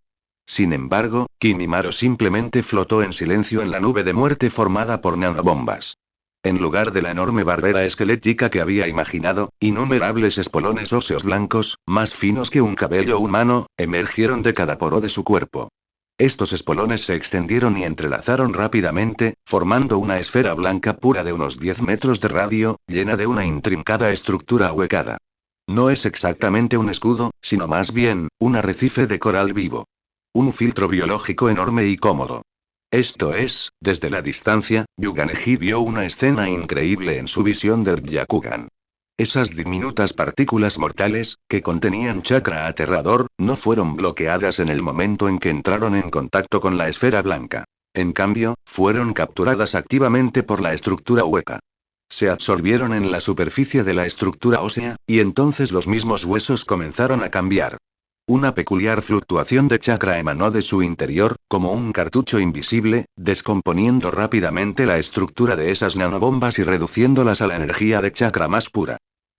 Sin embargo, Kimimaro simplemente flotó en silencio en la nube de muerte formada por nanobombas. En lugar de la enorme barrera esquelética que había imaginado, innumerables espolones óseos blancos, más finos que un cabello humano, emergieron de cada poro de su cuerpo. Estos espolones se extendieron y entrelazaron rápidamente, formando una esfera blanca pura de unos 10 metros de radio, llena de una intrincada estructura ahuecada. No es exactamente un escudo, sino más bien, un arrecife de coral vivo. Un filtro biológico enorme y cómodo. Esto es, desde la distancia, Yuganeji vio una escena increíble en su visión del Byakugan. Esas diminutas partículas mortales, que contenían chakra aterrador, no fueron bloqueadas en el momento en que entraron en contacto con la esfera blanca. En cambio, fueron capturadas activamente por la estructura hueca. Se absorbieron en la superficie de la estructura ósea, y entonces los mismos huesos comenzaron a cambiar. Una peculiar fluctuación de chakra emanó de su interior, como un cartucho invisible, descomponiendo rápidamente la estructura de esas nanobombas y reduciéndolas a la energía de chakra más pura.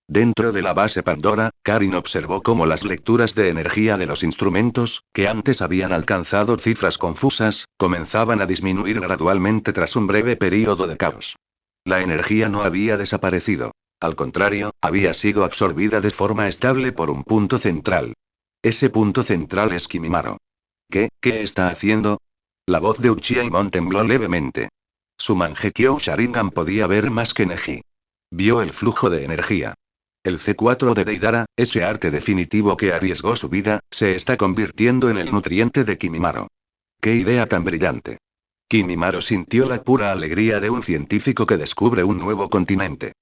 Dentro de la base Pandora, Karin observó cómo las lecturas de energía de los instrumentos, que antes habían alcanzado cifras confusas, comenzaban a disminuir gradualmente tras un breve período de caos. La energía no había desaparecido. Al contrario, había sido absorbida de forma estable por un punto central. Ese punto central es Kimimaro. ¿Qué está haciendo? La voz de Uchiaimon tembló levemente. Su Mangekyo Sharingan podía ver más que Neji. Vio el flujo de energía. El C4 de Deidara, ese arte definitivo que arriesgó su vida, se está convirtiendo en el nutriente de Kimimaro. ¡Qué idea tan brillante! Kimimaro sintió la pura alegría de un científico que descubre un nuevo continente.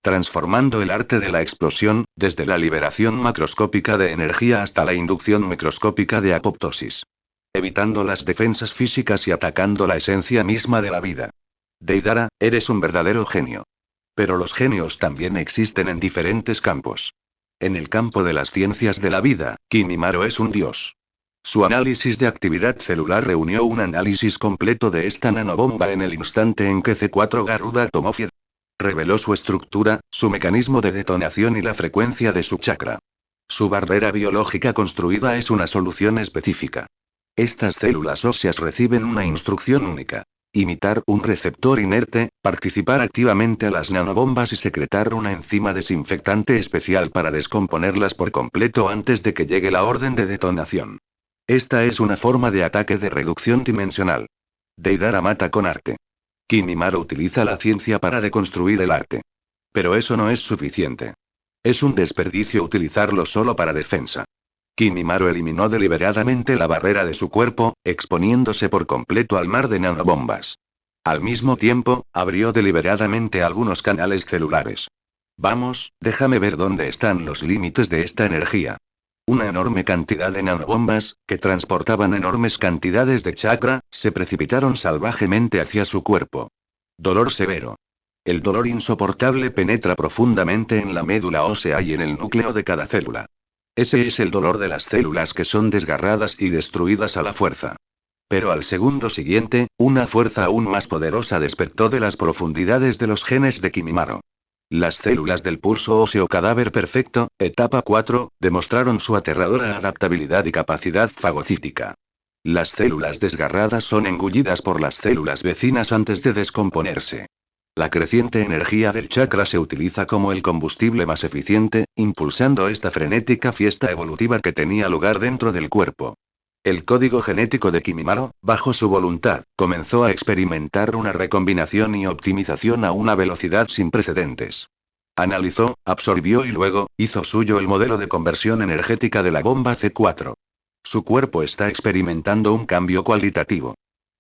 Transformando el arte de la explosión, desde la liberación macroscópica de energía hasta la inducción microscópica de apoptosis. Evitando las defensas físicas y atacando la esencia misma de la vida. Deidara, eres un verdadero genio. Pero los genios también existen en diferentes campos. En el campo de las ciencias de la vida, Kimimaro es un dios. Su análisis de actividad celular reunió un análisis completo de esta nanobomba en el instante en que C4 Garuda tomó Fied. Reveló su estructura, su mecanismo de detonación y la frecuencia de su chakra. Su barrera biológica construida es una solución específica. Estas células óseas reciben una instrucción única. Imitar un receptor inerte, participar activamente a las nanobombas y secretar una enzima desinfectante especial para descomponerlas por completo antes de que llegue la orden de detonación. Esta es una forma de ataque de reducción dimensional. Deidara mata con arte. Kimimaro utiliza la ciencia para deconstruir el arte. Pero eso no es suficiente. Es un desperdicio utilizarlo solo para defensa. Kimimaro eliminó deliberadamente la barrera de su cuerpo, exponiéndose por completo al mar de nanobombas. Al mismo tiempo, abrió deliberadamente algunos canales celulares. Vamos, déjame ver dónde están los límites de esta energía. Una enorme cantidad de nanobombas, que transportaban enormes cantidades de chakra, se precipitaron salvajemente hacia su cuerpo. Dolor severo. El dolor insoportable penetra profundamente en la médula ósea y en el núcleo de cada célula. Ese es el dolor de las células que son desgarradas y destruidas a la fuerza. Pero al segundo siguiente, una fuerza aún más poderosa despertó de las profundidades de los genes de Kimimaro. Las células del pulso óseo cadáver perfecto, etapa 4, demostraron su aterradora adaptabilidad y capacidad fagocítica. Las células desgarradas son engullidas por las células vecinas antes de descomponerse. La creciente energía del chakra se utiliza como el combustible más eficiente, impulsando esta frenética fiesta evolutiva que tenía lugar dentro del cuerpo. El código genético de Kimimaro, bajo su voluntad, comenzó a experimentar una recombinación y optimización a una velocidad sin precedentes. Analizó, absorbió y luego, hizo suyo el modelo de conversión energética de la bomba C4. Su cuerpo está experimentando un cambio cualitativo.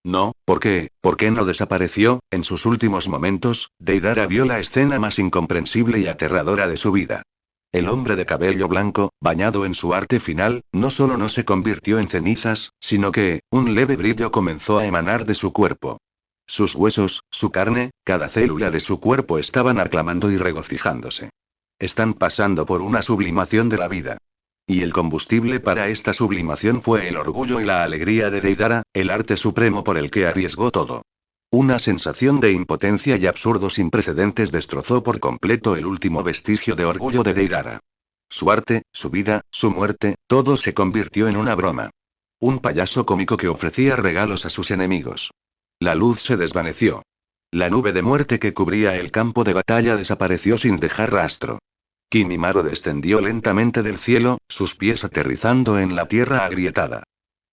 No, ¿por qué? ¿Por qué no desapareció? En sus últimos momentos, Deidara vio la escena más incomprensible y aterradora de su vida. El hombre de cabello blanco, bañado en su arte final, no solo no se convirtió en cenizas, sino que, un leve brillo comenzó a emanar de su cuerpo. Sus huesos, su carne, cada célula de su cuerpo estaban aclamando y regocijándose. Están pasando por una sublimación de la vida. Y el combustible para esta sublimación fue el orgullo y la alegría de Deidara, el arte supremo por el que arriesgó todo. Una sensación de impotencia y absurdo sin precedentes destrozó por completo el último vestigio de orgullo de Deidara. Su arte, su vida, su muerte, todo se convirtió en una broma. Un payaso cómico que ofrecía regalos a sus enemigos. La luz se desvaneció. La nube de muerte que cubría el campo de batalla desapareció sin dejar rastro. Kimimaro descendió lentamente del cielo, sus pies aterrizando en la tierra agrietada.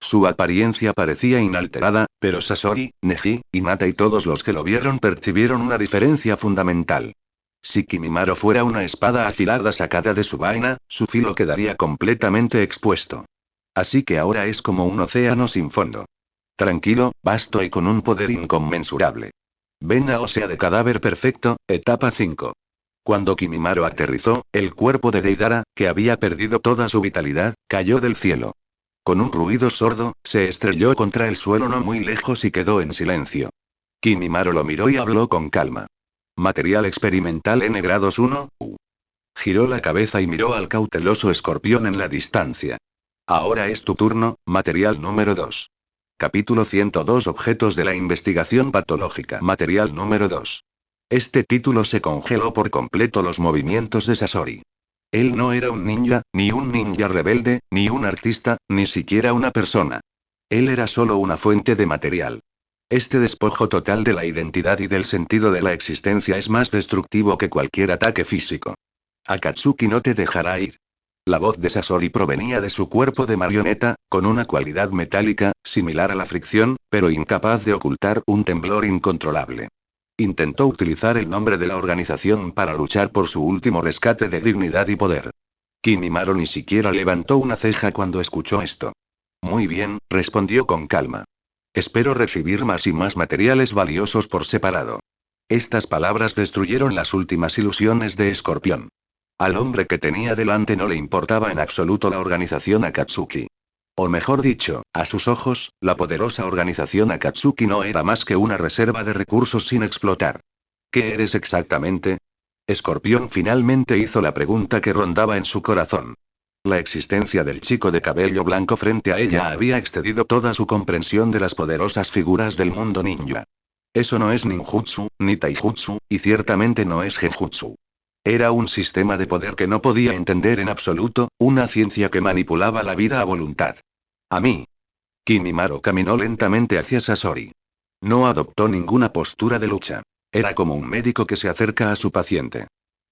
Su apariencia parecía inalterada, pero Sasori, Neji, Hinata y todos los que lo vieron percibieron una diferencia fundamental. Si Kimimaro fuera una espada afilada sacada de su vaina, su filo quedaría completamente expuesto. Así que ahora es como un océano sin fondo. Tranquilo, vasto y con un poder inconmensurable. Vena ósea de cadáver perfecto, etapa 5. Cuando Kimimaro aterrizó, el cuerpo de Deidara, que había perdido toda su vitalidad, cayó del cielo. Con un ruido sordo, se estrelló contra el suelo no muy lejos y quedó en silencio. Kimimaro lo miró y habló con calma. Material experimental N grados 1, U. Giró la cabeza y miró al cauteloso escorpión en la distancia. Ahora es tu turno, material número 2. Capítulo 102 Objetos de la investigación patológica. Material número 2. Este título se congeló por completo los movimientos de Sasori. Él no era un ninja rebelde, ni un artista, ni siquiera una persona. Él era solo una fuente de material. Este despojo total de la identidad y del sentido de la existencia es más destructivo que cualquier ataque físico. Akatsuki no te dejará ir. La voz de Sasori provenía de su cuerpo de marioneta, con una cualidad metálica, similar a la fricción, pero incapaz de ocultar un temblor incontrolable. Intentó utilizar el nombre de la organización para luchar por su último rescate de dignidad y poder. Kimimaro ni siquiera levantó una ceja cuando escuchó esto. Muy bien, respondió con calma. Espero recibir más y más materiales valiosos por separado. Estas palabras destruyeron las últimas ilusiones de Escorpión. Al hombre que tenía delante no le importaba en absoluto la organización Akatsuki. O mejor dicho, a sus ojos, la poderosa organización Akatsuki no era más que una reserva de recursos sin explotar. ¿Qué eres exactamente? Escorpión finalmente hizo la pregunta que rondaba en su corazón. La existencia del chico de cabello blanco frente a ella había excedido toda su comprensión de las poderosas figuras del mundo ninja. Eso no es ninjutsu, ni taijutsu, y ciertamente no es genjutsu. Era un sistema de poder que no podía entender en absoluto, una ciencia que manipulaba la vida a voluntad. A mí. Kimimaro caminó lentamente hacia Sasori. No adoptó ninguna postura de lucha. Era como un médico que se acerca a su paciente.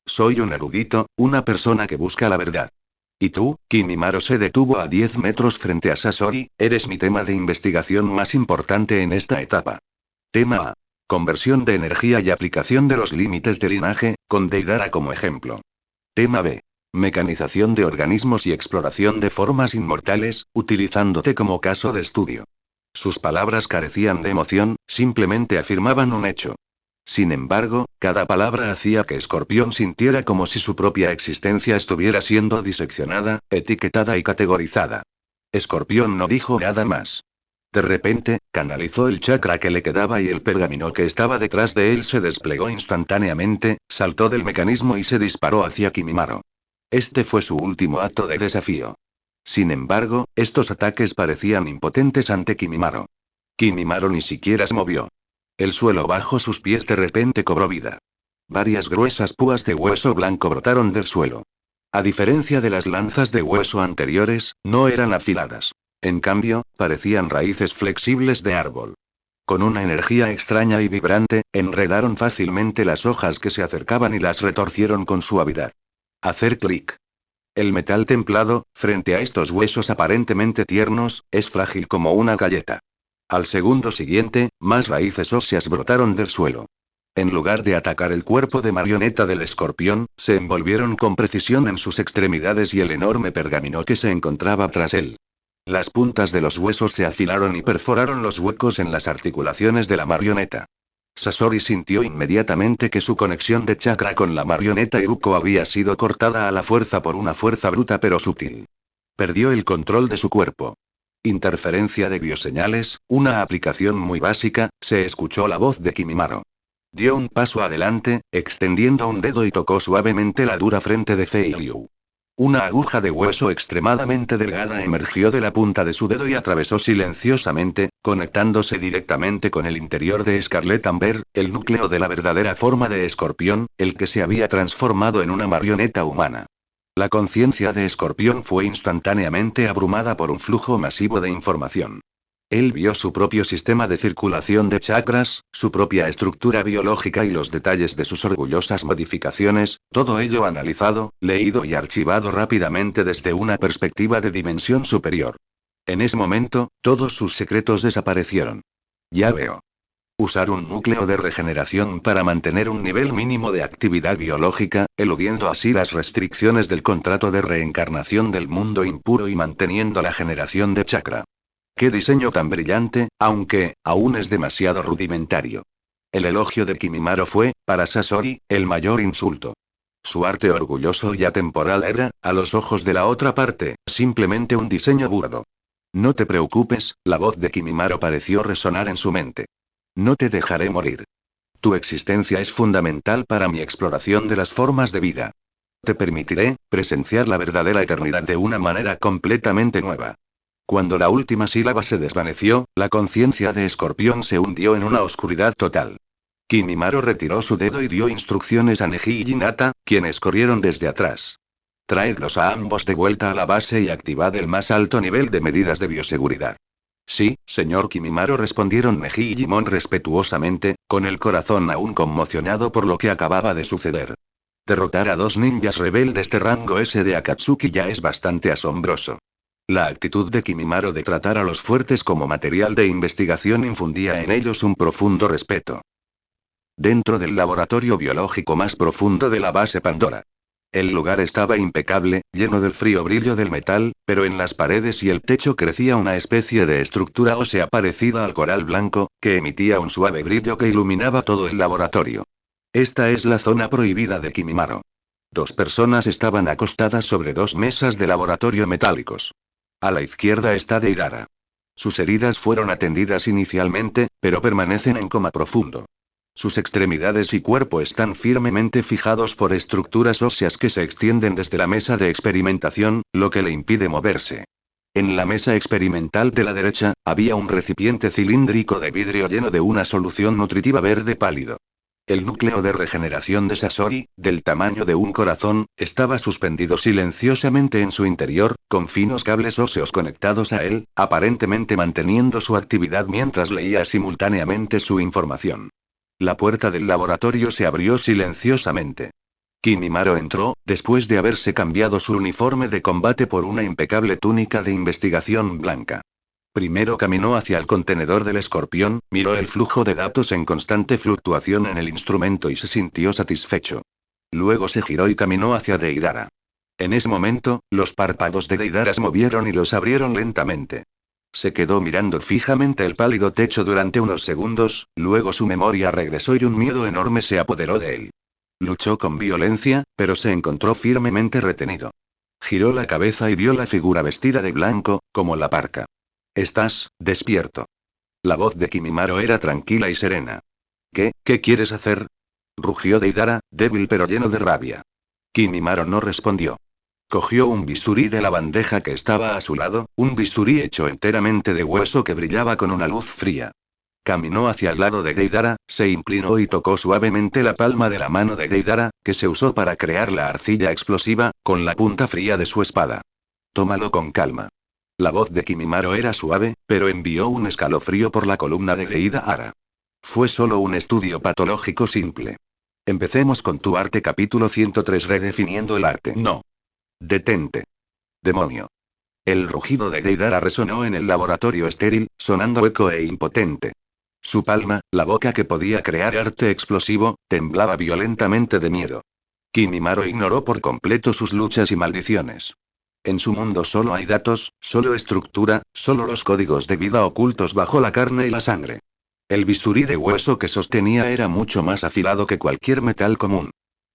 Soy un erudito, una persona que busca la verdad. ¿Y tú? Kimimaro se detuvo a 10 metros frente a Sasori, eres mi tema de investigación más importante en esta etapa. Tema A. Conversión de energía y aplicación de los límites de linaje, con Deidara como ejemplo. Tema B. Mecanización de organismos y exploración de formas inmortales, utilizándote como caso de estudio. Sus palabras carecían de emoción, simplemente afirmaban un hecho. Sin embargo, cada palabra hacía que Escorpión sintiera como si su propia existencia estuviera siendo diseccionada, etiquetada y categorizada. Escorpión no dijo nada más. De repente, canalizó el chakra que le quedaba y el pergamino que estaba detrás de él se desplegó instantáneamente, saltó del mecanismo y se disparó hacia Kimimaro. Este fue su último acto de desafío. Sin embargo, estos ataques parecían impotentes ante Kimimaro. Kimimaro ni siquiera se movió. El suelo bajo sus pies de repente cobró vida. Varias gruesas púas de hueso blanco brotaron del suelo. A diferencia de las lanzas de hueso anteriores, no eran afiladas. En cambio, parecían raíces flexibles de árbol. Con una energía extraña y vibrante, enredaron fácilmente las hojas que se acercaban y las retorcieron con suavidad. Hacer clic. El metal templado, frente a estos huesos aparentemente tiernos, es frágil como una galleta. Al segundo siguiente, más raíces óseas brotaron del suelo. En lugar de atacar el cuerpo de marioneta del escorpión, se envolvieron con precisión en sus extremidades y el enorme pergamino que se encontraba tras él. Las puntas de los huesos se afilaron y perforaron los huecos en las articulaciones de la marioneta. Sasori sintió inmediatamente que su conexión de chakra con la marioneta Iruko había sido cortada a la fuerza por una fuerza bruta pero sutil. Perdió el control de su cuerpo. Interferencia de bioseñales, una aplicación muy básica, se escuchó la voz de Kimimaro. Dio un paso adelante, extendiendo un dedo y tocó suavemente la dura frente de Fei Liu. Una aguja de hueso extremadamente delgada emergió de la punta de su dedo y atravesó silenciosamente, conectándose directamente con el interior de Scarlet Amber, el núcleo de la verdadera forma de escorpión, el que se había transformado en una marioneta humana. La conciencia de Escorpión fue instantáneamente abrumada por un flujo masivo de información. Él vio su propio sistema de circulación de chakras, su propia estructura biológica y los detalles de sus orgullosas modificaciones, todo ello analizado, leído y archivado rápidamente desde una perspectiva de dimensión superior. En ese momento, todos sus secretos desaparecieron. Ya veo. Usar un núcleo de regeneración para mantener un nivel mínimo de actividad biológica, eludiendo así las restricciones del contrato de reencarnación del mundo impuro y manteniendo la generación de chakra. Qué diseño tan brillante, aunque, aún es demasiado rudimentario. El elogio de Kimimaro fue, para Sasori, el mayor insulto. Su arte orgulloso y atemporal era, a los ojos de la otra parte, simplemente un diseño burdo. No te preocupes, la voz de Kimimaro pareció resonar en su mente. No te dejaré morir. Tu existencia es fundamental para mi exploración de las formas de vida. Te permitiré presenciar la verdadera eternidad de una manera completamente nueva. Cuando la última sílaba se desvaneció, la conciencia de Escorpión se hundió en una oscuridad total. Kimimaro retiró su dedo y dio instrucciones a Neji y Hinata, quienes corrieron desde atrás. Traedlos a ambos de vuelta a la base y activad el más alto nivel de medidas de bioseguridad. Sí, señor Kimimaro, respondieron Neji y Jimon respetuosamente, con el corazón aún conmocionado por lo que acababa de suceder. Derrotar a 2 ninjas rebeldes de rango S de Akatsuki ya es bastante asombroso. La actitud de Kimimaro de tratar a los fuertes como material de investigación infundía en ellos un profundo respeto. Dentro del laboratorio biológico más profundo de la base Pandora. El lugar estaba impecable, lleno del frío brillo del metal, pero en las paredes y el techo crecía una especie de estructura ósea parecida al coral blanco, que emitía un suave brillo que iluminaba todo el laboratorio. Esta es la zona prohibida de Kimimaro. 2 personas estaban acostadas sobre 2 mesas de laboratorio metálicos. A la izquierda está Deidara. Sus heridas fueron atendidas inicialmente, pero permanecen en coma profundo. Sus extremidades y cuerpo están firmemente fijados por estructuras óseas que se extienden desde la mesa de experimentación, lo que le impide moverse. En la mesa experimental de la derecha, había un recipiente cilíndrico de vidrio lleno de una solución nutritiva verde pálido. El núcleo de regeneración de Sasori, del tamaño de un corazón, estaba suspendido silenciosamente en su interior, con finos cables óseos conectados a él, aparentemente manteniendo su actividad mientras leía simultáneamente su información. La puerta del laboratorio se abrió silenciosamente. Kimimaro entró, después de haberse cambiado su uniforme de combate por una impecable túnica de investigación blanca. Primero caminó hacia el contenedor del escorpión, miró el flujo de datos en constante fluctuación en el instrumento y se sintió satisfecho. Luego se giró y caminó hacia Deidara. En ese momento, los párpados de Deidara se movieron y los abrieron lentamente. Se quedó mirando fijamente el pálido techo durante unos segundos, luego su memoria regresó y un miedo enorme se apoderó de él. Luchó con violencia, pero se encontró firmemente retenido. Giró la cabeza y vio la figura vestida de blanco, como la parca. «Estás despierto». La voz de Kimimaro era tranquila y serena. ¿Qué quieres hacer?», rugió Deidara, débil pero lleno de rabia. Kimimaro no respondió. Cogió un bisturí de la bandeja que estaba a su lado, un bisturí hecho enteramente de hueso que brillaba con una luz fría. Caminó hacia el lado de Deidara, se inclinó y tocó suavemente la palma de la mano de Deidara, que se usó para crear la arcilla explosiva, con la punta fría de su espada. «Tómalo con calma». La voz de Kimimaro era suave, pero envió un escalofrío por la columna de Deidara. Fue solo un estudio patológico simple. Empecemos con tu arte capítulo 103 redefiniendo el arte. No. Detente. Demonio. El rugido de Deidara resonó en el laboratorio estéril, sonando hueco e impotente. Su palma, la boca que podía crear arte explosivo, temblaba violentamente de miedo. Kimimaro ignoró por completo sus luchas y maldiciones. En su mundo solo hay datos, solo estructura, solo los códigos de vida ocultos bajo la carne y la sangre. El bisturí de hueso que sostenía era mucho más afilado que cualquier metal común.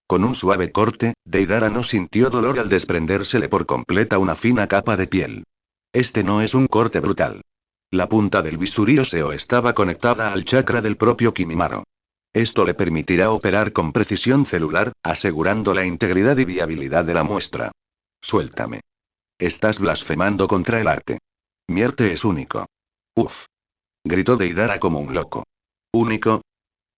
Con un suave corte, Deidara no sintió dolor al desprendérsele por completa una fina capa de piel. Este no es un corte brutal. La punta del bisturí óseo estaba conectada al chakra del propio Kimimaro. Esto le permitirá operar con precisión celular, asegurando la integridad y viabilidad de la muestra. Suéltame. Estás blasfemando contra el arte. Mi arte es único. Uf. Gritó Deidara como un loco. ¿Único?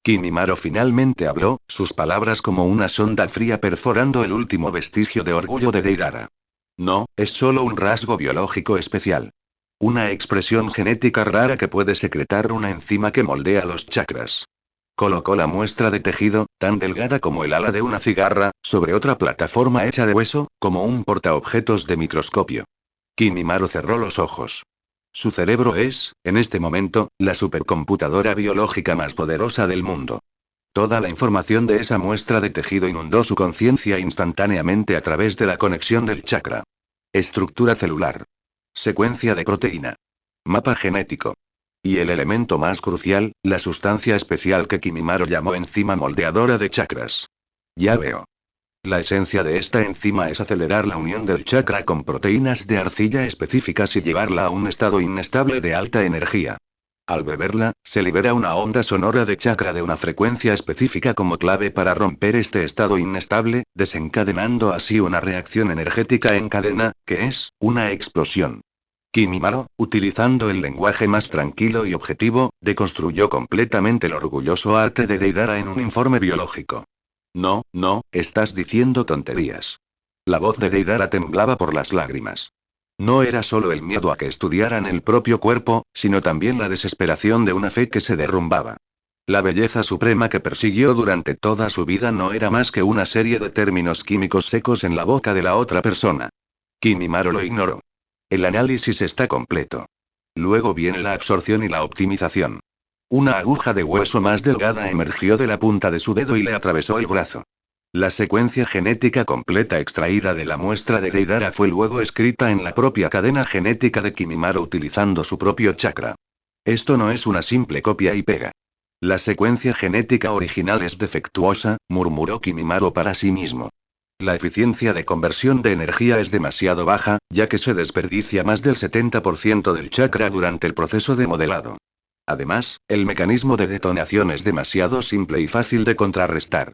Kimimaro finalmente habló, sus palabras como una sonda fría perforando el último vestigio de orgullo de Deidara. No, es solo un rasgo biológico especial. Una expresión genética rara que puede secretar una enzima que moldea los chakras. Colocó la muestra de tejido, tan delgada como el ala de una cigarra, sobre otra plataforma hecha de hueso, como un portaobjetos de microscopio. Kimimaro cerró los ojos. Su cerebro es, en este momento, la supercomputadora biológica más poderosa del mundo. Toda la información de esa muestra de tejido inundó su conciencia instantáneamente a través de la conexión del chakra. Estructura celular. Secuencia de proteína. Mapa genético. Y el elemento más crucial, la sustancia especial que Kimimaro llamó enzima moldeadora de chakras. Ya veo. La esencia de esta enzima es acelerar la unión del chakra con proteínas de arcilla específicas y llevarla a un estado inestable de alta energía. Al beberla, se libera una onda sonora de chakra de una frecuencia específica como clave para romper este estado inestable, desencadenando así una reacción energética en cadena, que es, una explosión. Kimimaro, utilizando el lenguaje más tranquilo y objetivo, deconstruyó completamente el orgulloso arte de Deidara en un informe biológico. No, estás diciendo tonterías. La voz de Deidara temblaba por las lágrimas. No era solo el miedo a que estudiaran el propio cuerpo, sino también la desesperación de una fe que se derrumbaba. La belleza suprema que persiguió durante toda su vida no era más que una serie de términos químicos secos en la boca de la otra persona. Kimimaro lo ignoró. El análisis está completo. Luego viene la absorción y la optimización. Una aguja de hueso más delgada emergió de la punta de su dedo y le atravesó el brazo. La secuencia genética completa extraída de la muestra de Deidara fue luego escrita en la propia cadena genética de Kimimaro utilizando su propio chakra. Esto no es una simple copia y pega. La secuencia genética original es defectuosa, murmuró Kimimaro para sí mismo. La eficiencia de conversión de energía es demasiado baja, ya que se desperdicia más del 70% del chakra durante el proceso de modelado. Además, el mecanismo de detonación es demasiado simple y fácil de contrarrestar.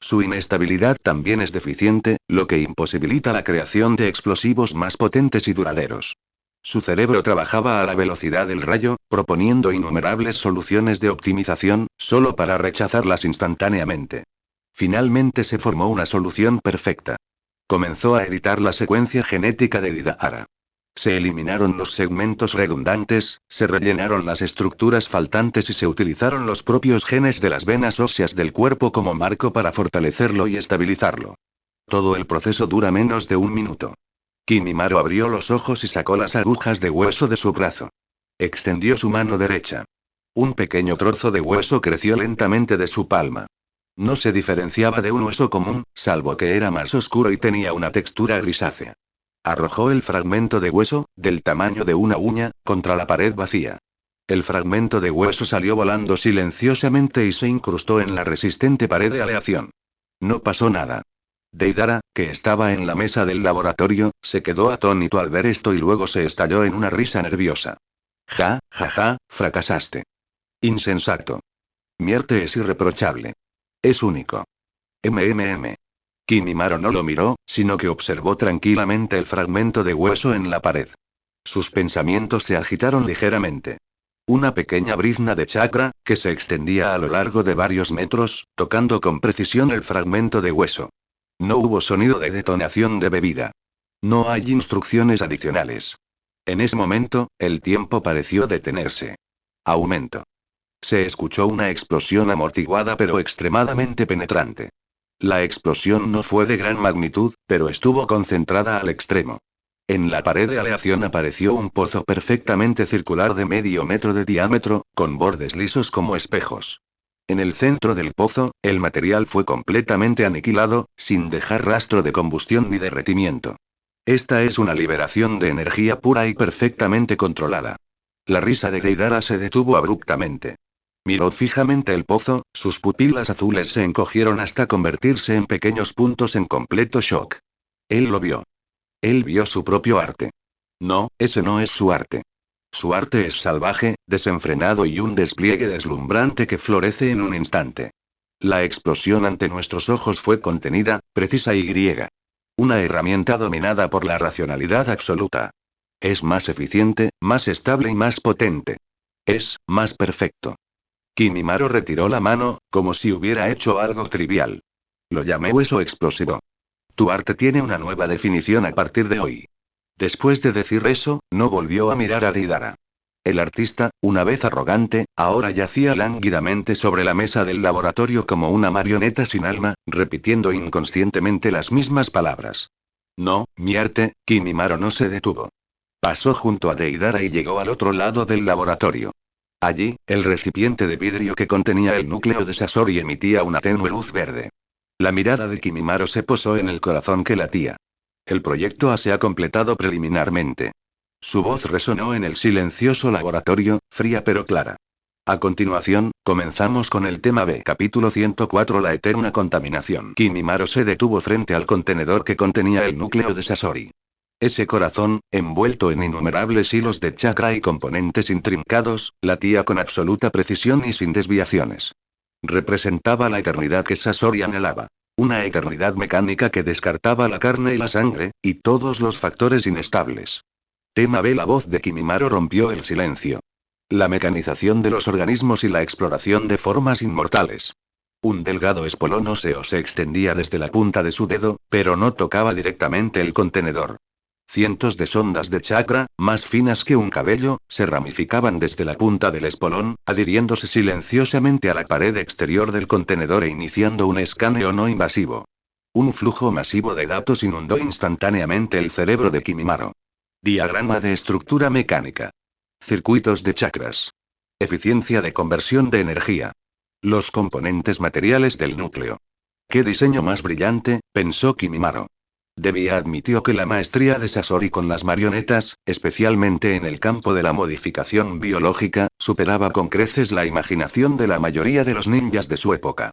Su inestabilidad también es deficiente, lo que imposibilita la creación de explosivos más potentes y duraderos. Su cerebro trabajaba a la velocidad del rayo, proponiendo innumerables soluciones de optimización, solo para rechazarlas instantáneamente. Finalmente se formó una solución perfecta. Comenzó a editar la secuencia genética de Deidara. Se eliminaron los segmentos redundantes, se rellenaron las estructuras faltantes y se utilizaron los propios genes de las venas óseas del cuerpo como marco para fortalecerlo y estabilizarlo. Todo el proceso dura menos de un minuto. Kimimaro abrió los ojos y sacó las agujas de hueso de su brazo. Extendió su mano derecha. Un pequeño trozo de hueso creció lentamente de su palma. No se diferenciaba de un hueso común, salvo que era más oscuro y tenía una textura grisácea. Arrojó el fragmento de hueso, del tamaño de una uña, contra la pared vacía. El fragmento de hueso salió volando silenciosamente y se incrustó en la resistente pared de aleación. No pasó nada. Deidara, que estaba en la mesa del laboratorio, se quedó atónito al ver esto y luego se estalló en una risa nerviosa. Ja, ja, ja, fracasaste. Insensato. Mierte es irreprochable. Es único. Kimimaro no lo miró, sino que observó tranquilamente el fragmento de hueso en la pared. Sus pensamientos se agitaron ligeramente. Una pequeña brizna de chakra, que se extendía a lo largo de varios metros, tocando con precisión el fragmento de hueso. No hubo sonido de detonación de bebida. No hay instrucciones adicionales. En ese momento, el tiempo pareció detenerse. Aumento. Se escuchó una explosión amortiguada pero extremadamente penetrante. La explosión no fue de gran magnitud, pero estuvo concentrada al extremo. En la pared de aleación apareció un pozo perfectamente circular de medio metro de diámetro, con bordes lisos como espejos. En el centro del pozo, el material fue completamente aniquilado, sin dejar rastro de combustión ni derretimiento. Esta es una liberación de energía pura y perfectamente controlada. La risa de Deidara se detuvo abruptamente. Miró fijamente el pozo, sus pupilas azules se encogieron hasta convertirse en pequeños puntos en completo shock. Él lo vio. Él vio su propio arte. No, ese no es su arte. Su arte es salvaje, desenfrenado y un despliegue deslumbrante que florece en un instante. La explosión ante nuestros ojos fue contenida, precisa y griega. Una herramienta dominada por la racionalidad absoluta. Es más eficiente, más estable y más potente. Es más perfecto. Kimimaro retiró la mano, como si hubiera hecho algo trivial. Lo llamé hueso explosivo. Tu arte tiene una nueva definición a partir de hoy. Después de decir eso, no volvió a mirar a Deidara. El artista, una vez arrogante, ahora yacía lánguidamente sobre la mesa del laboratorio como una marioneta sin alma, repitiendo inconscientemente las mismas palabras. No, mi arte. Kimimaro no se detuvo. Pasó junto a Deidara y llegó al otro lado del laboratorio. Allí, el recipiente de vidrio que contenía el núcleo de Sasori emitía una tenue luz verde. La mirada de Kimimaro se posó en el corazón que latía. El proyecto A se ha completado preliminarmente. Su voz resonó en el silencioso laboratorio, fría pero clara. A continuación, comenzamos con el tema B. Capítulo 104. La eterna contaminación. Kimimaro se detuvo frente al contenedor que contenía el núcleo de Sasori. Ese corazón, envuelto en innumerables hilos de chakra y componentes intrincados, latía con absoluta precisión y sin desviaciones. Representaba la eternidad que Sasori anhelaba. Una eternidad mecánica que descartaba la carne y la sangre, y todos los factores inestables. Tema B. La voz de Kimimaro rompió el silencio. La mecanización de los organismos y la exploración de formas inmortales. Un delgado espolón óseo se extendía desde la punta de su dedo, pero no tocaba directamente el contenedor. Cientos de sondas de chakra, más finas que un cabello, se ramificaban desde la punta del espolón, adhiriéndose silenciosamente a la pared exterior del contenedor e iniciando un escaneo no invasivo. Un flujo masivo de datos inundó instantáneamente el cerebro de Kimimaro. Diagrama de estructura mecánica. Circuitos de chakras. Eficiencia de conversión de energía. Los componentes materiales del núcleo. ¡Qué diseño más brillante!, pensó Kimimaro. Debía admitió que la maestría de Sasori con las marionetas, especialmente en el campo de la modificación biológica, superaba con creces la imaginación de la mayoría de los ninjas de su época.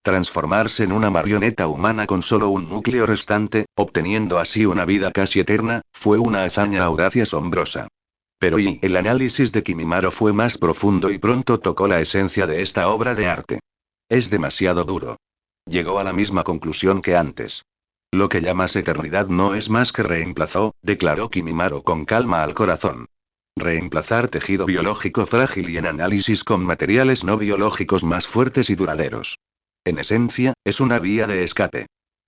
Transformarse en una marioneta humana con solo un núcleo restante, obteniendo así una vida casi eterna, fue una hazaña audaz y asombrosa. Pero el análisis de Kimimaro fue más profundo y pronto tocó la esencia de esta obra de arte. Es demasiado duro. Llegó a la misma conclusión que antes. Lo que llamas eternidad no es más que reemplazó, declaró Kimimaro con calma al corazón. Reemplazar tejido biológico frágil y en análisis con materiales no biológicos más fuertes y duraderos. En esencia, es una vía de escape.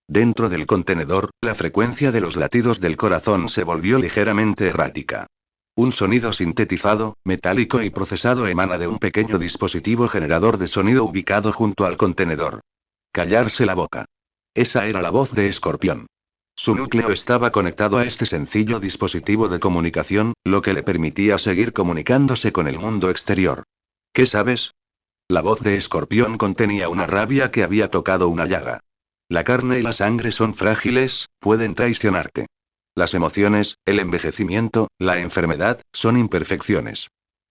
Dentro del contenedor, la frecuencia de los latidos del corazón se volvió ligeramente errática. Un sonido sintetizado, metálico y procesado emana de un pequeño dispositivo generador de sonido ubicado junto al contenedor. Callarse la boca. Esa era la voz de Escorpión. Su núcleo estaba conectado a este sencillo dispositivo de comunicación, lo que le permitía seguir comunicándose con el mundo exterior. ¿Qué sabes? La voz de Escorpión contenía una rabia que había tocado una llaga. La carne y la sangre son frágiles, pueden traicionarte. Las emociones, el envejecimiento, la enfermedad, son imperfecciones.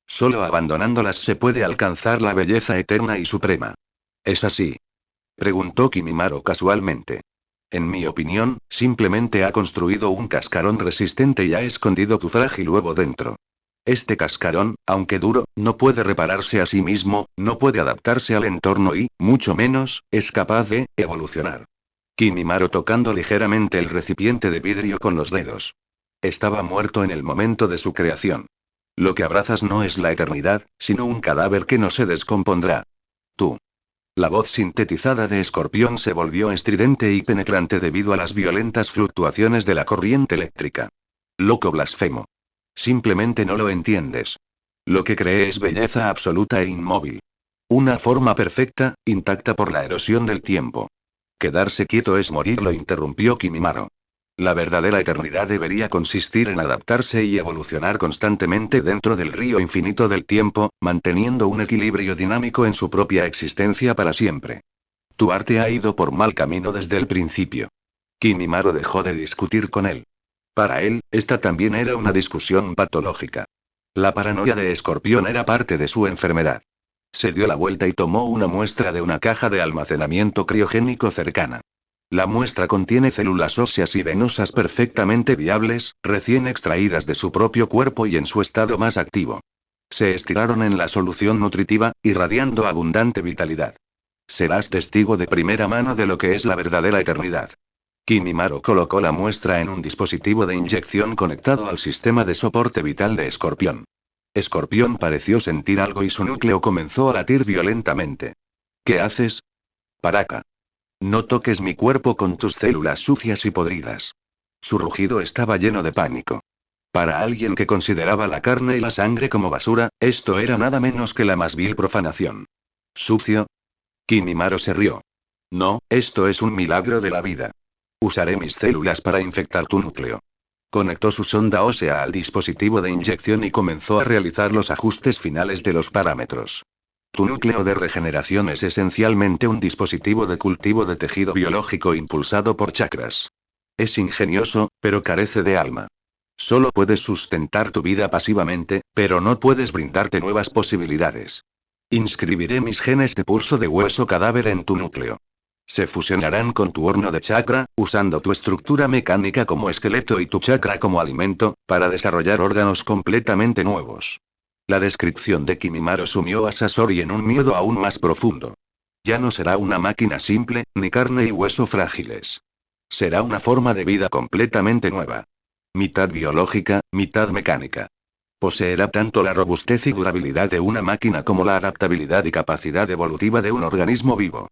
Solo abandonándolas se puede alcanzar la belleza eterna y suprema. ¿Es así? Preguntó Kimimaro casualmente. En mi opinión, simplemente ha construido un cascarón resistente y ha escondido tu frágil huevo dentro. Este cascarón, aunque duro, no puede repararse a sí mismo, no puede adaptarse al entorno y, mucho menos, es capaz de evolucionar. Kimimaro tocando ligeramente el recipiente de vidrio con los dedos. Estaba muerto en el momento de su creación. Lo que abrazas no es la eternidad, sino un cadáver que no se descompondrá. Tú. La voz sintetizada de Escorpión se volvió estridente y penetrante debido a las violentas fluctuaciones de la corriente eléctrica. Loco blasfemo. Simplemente no lo entiendes. Lo que cree es belleza absoluta e inmóvil. Una forma perfecta, intacta por la erosión del tiempo. Quedarse quieto es morir, lo interrumpió Kimimaro. La verdadera eternidad debería consistir en adaptarse y evolucionar constantemente dentro del río infinito del tiempo, manteniendo un equilibrio dinámico en su propia existencia para siempre. Tu arte ha ido por mal camino desde el principio. Kimimaro dejó de discutir con él. Para él, esta también era una discusión patológica. La paranoia de Escorpión era parte de su enfermedad. Se dio la vuelta y tomó una muestra de una caja de almacenamiento criogénico cercana. La muestra contiene células óseas y venosas perfectamente viables, recién extraídas de su propio cuerpo y en su estado más activo. Se estiraron en la solución nutritiva, irradiando abundante vitalidad. Serás testigo de primera mano de lo que es la verdadera eternidad. Kimimaro colocó la muestra en un dispositivo de inyección conectado al sistema de soporte vital de Escorpión. Escorpión pareció sentir algo y su núcleo comenzó a latir violentamente. ¿Qué haces? Paraka. No toques mi cuerpo con tus células sucias y podridas. Su rugido estaba lleno de pánico. Para alguien que consideraba la carne y la sangre como basura, esto era nada menos que la más vil profanación. ¿Sucio? Kimimaro se rió. No, esto es un milagro de la vida. Usaré mis células para infectar tu núcleo. Conectó su sonda ósea al dispositivo de inyección y comenzó a realizar los ajustes finales de los parámetros. Tu núcleo de regeneración es esencialmente un dispositivo de cultivo de tejido biológico impulsado por chakras. Es ingenioso, pero carece de alma. Solo puedes sustentar tu vida pasivamente, pero no puedes brindarte nuevas posibilidades. Inscribiré mis genes de pulso de hueso cadáver en tu núcleo. Se fusionarán con tu horno de chakra, usando tu estructura mecánica como esqueleto y tu chakra como alimento, para desarrollar órganos completamente nuevos. La descripción de Kimimaro sumió a Sasori en un miedo aún más profundo. Ya no será una máquina simple, ni carne y hueso frágiles. Será una forma de vida completamente nueva. Mitad biológica, mitad mecánica. Poseerá tanto la robustez y durabilidad de una máquina como la adaptabilidad y capacidad evolutiva de un organismo vivo.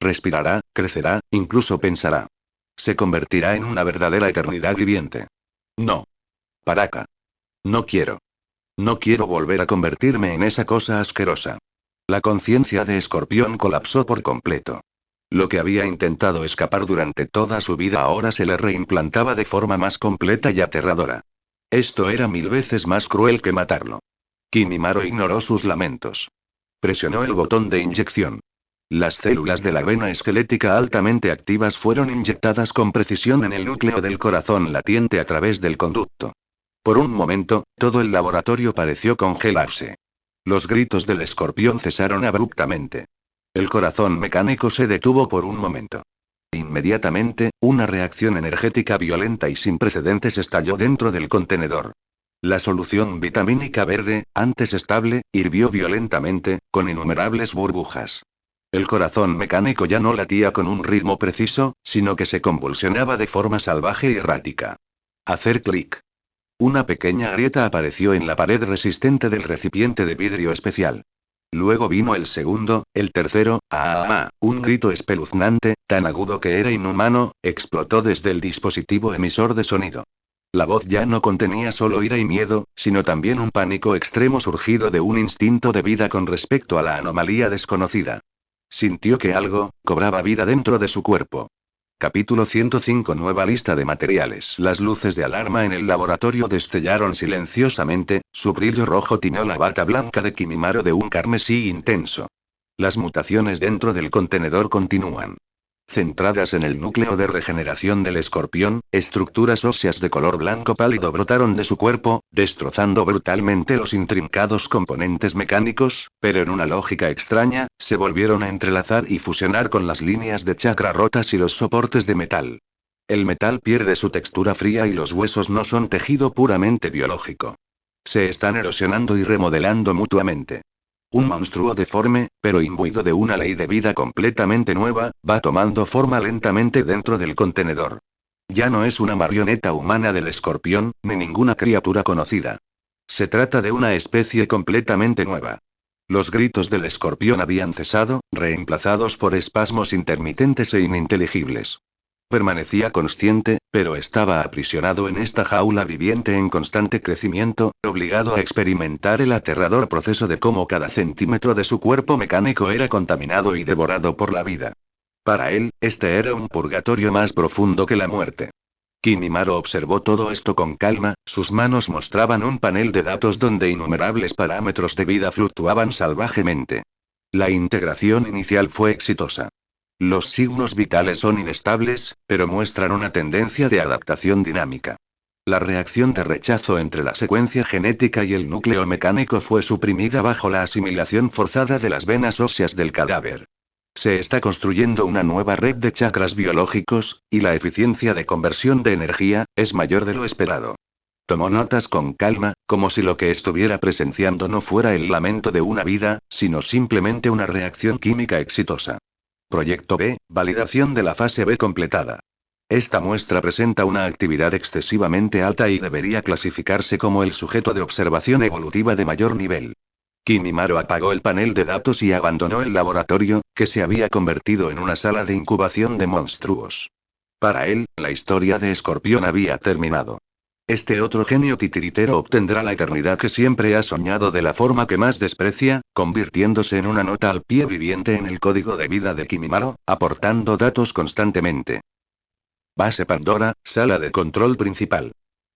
Respirará, crecerá, incluso pensará. Se convertirá en una verdadera eternidad viviente. No. Paraka. No quiero. No quiero volver a convertirme en esa cosa asquerosa. La conciencia de Escorpión colapsó por completo. Lo que había intentado escapar durante toda su vida ahora se le reimplantaba de forma más completa y aterradora. Esto era 1000 veces más cruel que matarlo. Kimimaro ignoró sus lamentos. Presionó el botón de inyección. Las células de la vena esquelética altamente activas fueron inyectadas con precisión en el núcleo del corazón latiente a través del conducto. Por un momento, todo el laboratorio pareció congelarse. Los gritos del Escorpión cesaron abruptamente. El corazón mecánico se detuvo por un momento. Inmediatamente, una reacción energética violenta y sin precedentes estalló dentro del contenedor. La solución vitamínica verde, antes estable, hirvió violentamente, con innumerables burbujas. El corazón mecánico ya no latía con un ritmo preciso, sino que se convulsionaba de forma salvaje y errática. Hacer clic. Una pequeña grieta apareció en la pared resistente del recipiente de vidrio especial. Luego vino el segundo, el tercero, un grito espeluznante, tan agudo que era inhumano, explotó desde el dispositivo emisor de sonido. La voz ya no contenía solo ira y miedo, sino también un pánico extremo surgido de un instinto de vida con respecto a la anomalía desconocida. Sintió que algo cobraba vida dentro de su cuerpo. Capítulo 105. Nueva lista de materiales. Las luces de alarma en el laboratorio destellaron silenciosamente, su brillo rojo tiñó la bata blanca de Kimimaro de un carmesí intenso. Las mutaciones dentro del contenedor continúan. Centradas en el núcleo de regeneración del escorpión, estructuras óseas de color blanco pálido brotaron de su cuerpo, destrozando brutalmente los intrincados componentes mecánicos, pero en una lógica extraña, se volvieron a entrelazar y fusionar con las líneas de chakra rotas y los soportes de metal. El metal pierde su textura fría y los huesos no son tejido puramente biológico. Se están erosionando y remodelando mutuamente. Un monstruo deforme, pero imbuido de una ley de vida completamente nueva, va tomando forma lentamente dentro del contenedor. Ya no es una marioneta humana del escorpión, ni ninguna criatura conocida. Se trata de una especie completamente nueva. Los gritos del escorpión habían cesado, reemplazados por espasmos intermitentes e ininteligibles. Permanecía consciente, pero estaba aprisionado en esta jaula viviente en constante crecimiento, obligado a experimentar el aterrador proceso de cómo cada centímetro de su cuerpo mecánico era contaminado y devorado por la vida. Para él, este era un purgatorio más profundo que la muerte. Kimimaro observó todo esto con calma, sus manos mostraban un panel de datos donde innumerables parámetros de vida fluctuaban salvajemente. La integración inicial fue exitosa. Los signos vitales son inestables, pero muestran una tendencia de adaptación dinámica. La reacción de rechazo entre la secuencia genética y el núcleo mecánico fue suprimida bajo la asimilación forzada de las venas óseas del cadáver. Se está construyendo una nueva red de chakras biológicos, y la eficiencia de conversión de energía es mayor de lo esperado. Tomó notas con calma, como si lo que estuviera presenciando no fuera el lamento de una vida, sino simplemente una reacción química exitosa. Proyecto B, validación de la fase B completada. Esta muestra presenta una actividad excesivamente alta y debería clasificarse como el sujeto de observación evolutiva de mayor nivel. Kimimaro apagó el panel de datos y abandonó el laboratorio, que se había convertido en una sala de incubación de monstruos. Para él, la historia de Escorpión había terminado. Este otro genio titiritero obtendrá la eternidad que siempre ha soñado de la forma que más desprecia, convirtiéndose en una nota al pie viviente en el código de vida de Kimimaro, aportando datos constantemente. Base Pandora, sala de control principal.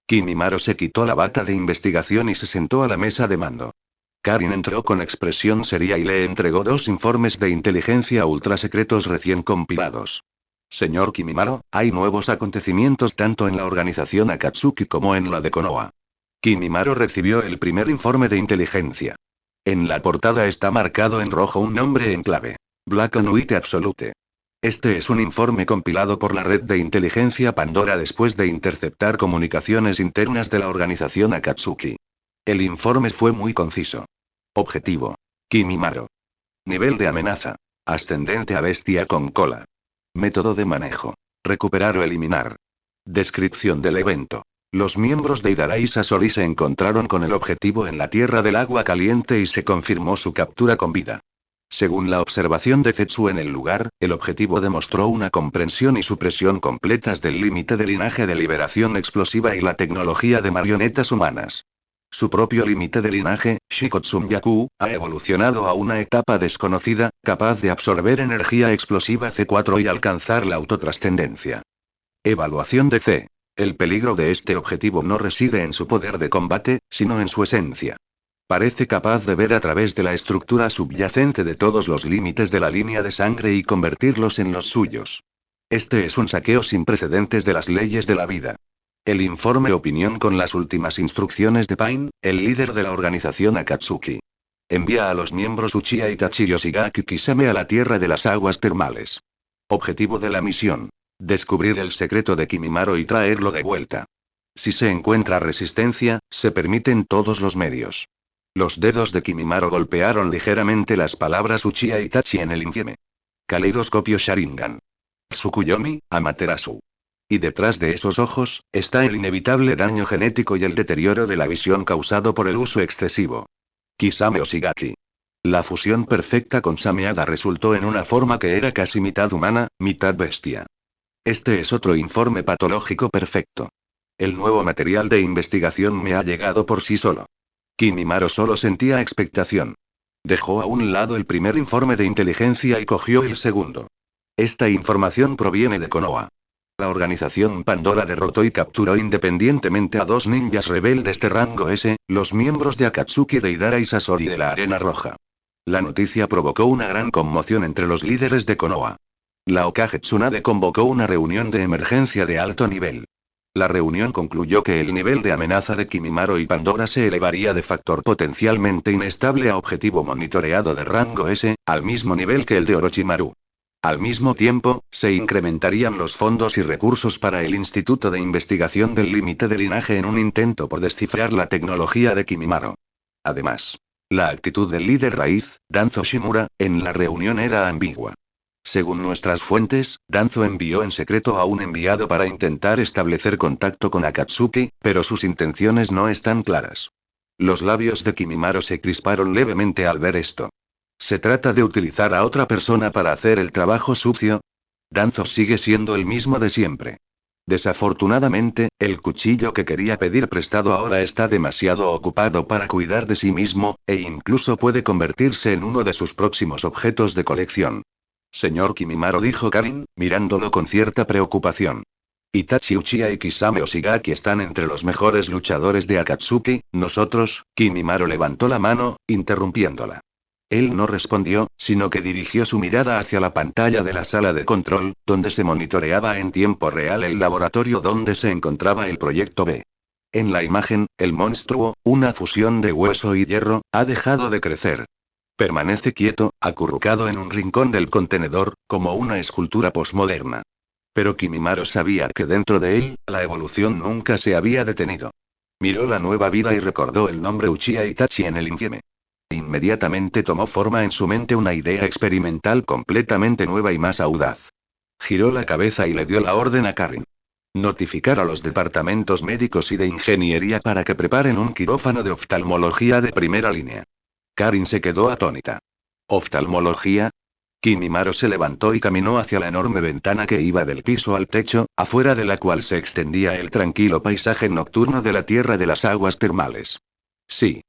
Kimimaro se quitó la bata de investigación y se sentó a la mesa de mando. Karin entró con expresión seria y le entregó 2 informes de inteligencia ultrasecretos recién compilados. Señor Kimimaro, hay nuevos acontecimientos tanto en la organización Akatsuki como en la de Konoha. Kimimaro recibió el primer informe de inteligencia. En la portada está marcado en rojo un nombre en clave. Black and White Absolute. Este es un informe compilado por la red de inteligencia Pandora después de interceptar comunicaciones internas de la organización Akatsuki. El informe fue muy conciso. Objetivo. Kimimaro. Nivel de amenaza. Ascendente a bestia con cola. Método de manejo. Recuperar o eliminar. Descripción del evento. Los miembros de Idarai Sasori se encontraron con el objetivo en la Tierra del Agua Caliente y se confirmó su captura con vida. Según la observación de Zetsu en el lugar, el objetivo demostró una comprensión y supresión completas del límite de linaje de liberación explosiva y la tecnología de marionetas humanas. Su propio límite de linaje, Shikotsum-yaku, ha evolucionado a una etapa desconocida, capaz de absorber energía explosiva C4 y alcanzar la autotrascendencia. Evaluación de C. El peligro de este objetivo no reside en su poder de combate, sino en su esencia. Parece capaz de ver a través de la estructura subyacente de todos los límites de la línea de sangre y convertirlos en los suyos. Este es un saqueo sin precedentes de las leyes de la vida. El informe opinión con las últimas instrucciones de Pain, el líder de la organización Akatsuki. Envía a los miembros Uchiha Itachi Yoshigaki Kisame a la Tierra de las Aguas Termales. Objetivo de la misión. Descubrir el secreto de Kimimaro y traerlo de vuelta. Si se encuentra resistencia, se permiten todos los medios. Los dedos de Kimimaro golpearon ligeramente las palabras Uchiha Itachi en el infieme. Caleidoscopio Sharingan. Tsukuyomi, Amaterasu. Y detrás de esos ojos, está el inevitable daño genético y el deterioro de la visión causado por el uso excesivo. Kisame Oshigaki. La fusión perfecta con Sameada resultó en una forma que era casi mitad humana, mitad bestia. Este es otro informe patológico perfecto. El nuevo material de investigación me ha llegado por sí solo. Kimimaro solo sentía expectación. Dejó a un lado el primer informe de inteligencia y cogió el segundo. Esta información proviene de Konoha. La organización Pandora derrotó y capturó independientemente a 2 ninjas rebeldes de rango S, los miembros de Akatsuki Deidara y Sasori de la Arena Roja. La noticia provocó una gran conmoción entre los líderes de Konoha. La Hokage Tsunade convocó una reunión de emergencia de alto nivel. La reunión concluyó que el nivel de amenaza de Kimimaro y Pandora se elevaría de factor potencialmente inestable a objetivo monitoreado de rango S, al mismo nivel que el de Orochimaru. Al mismo tiempo, se incrementarían los fondos y recursos para el Instituto de Investigación del Límite de Linaje en un intento por descifrar la tecnología de Kimimaro. Además, la actitud del líder raíz, Danzo Shimura, en la reunión era ambigua. Según nuestras fuentes, Danzo envió en secreto a un enviado para intentar establecer contacto con Akatsuki, pero sus intenciones no están claras. Los labios de Kimimaro se crisparon levemente al ver esto. ¿Se trata de utilizar a otra persona para hacer el trabajo sucio? Danzo sigue siendo el mismo de siempre. Desafortunadamente, el cuchillo que quería pedir prestado ahora está demasiado ocupado para cuidar de sí mismo, e incluso puede convertirse en uno de sus próximos objetos de colección. Señor Kimimaro, dijo Karin, mirándolo con cierta preocupación. Itachi Uchiha y Kisame Oshigaki están entre los mejores luchadores de Akatsuki, nosotros. Kimimaro levantó la mano, interrumpiéndola. Él no respondió, sino que dirigió su mirada hacia la pantalla de la sala de control, donde se monitoreaba en tiempo real el laboratorio donde se encontraba el Proyecto B. En la imagen, el monstruo, una fusión de hueso y hierro, ha dejado de crecer. Permanece quieto, acurrucado en un rincón del contenedor, como una escultura posmoderna. Pero Kimimaro sabía que dentro de él, la evolución nunca se había detenido. Miró la nueva vida y recordó el nombre Uchiha Itachi en el infieme. Inmediatamente tomó forma en su mente una idea experimental completamente nueva y más audaz. Giró la cabeza y le dio la orden a Karin. Notificar a los departamentos médicos y de ingeniería para que preparen un quirófano de oftalmología de primera línea. Karin se quedó atónita. ¿Oftalmología? Kimimaro se levantó y caminó hacia la enorme ventana que iba del piso al techo, afuera de la cual se extendía el tranquilo paisaje nocturno de la Tierra de las Aguas Termales. Sí.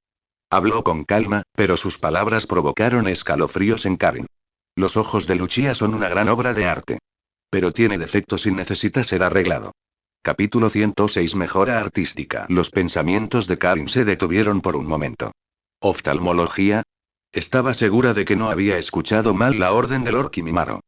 Habló con calma, pero sus palabras provocaron escalofríos en Karin. Los ojos de Luchia son una gran obra de arte. Pero tiene defectos y necesita ser arreglado. Capítulo 106. Mejora artística. Los pensamientos de Karin se detuvieron por un momento. ¿Oftalmología? Estaba segura de que no había escuchado mal la orden de Lord Kimimaro.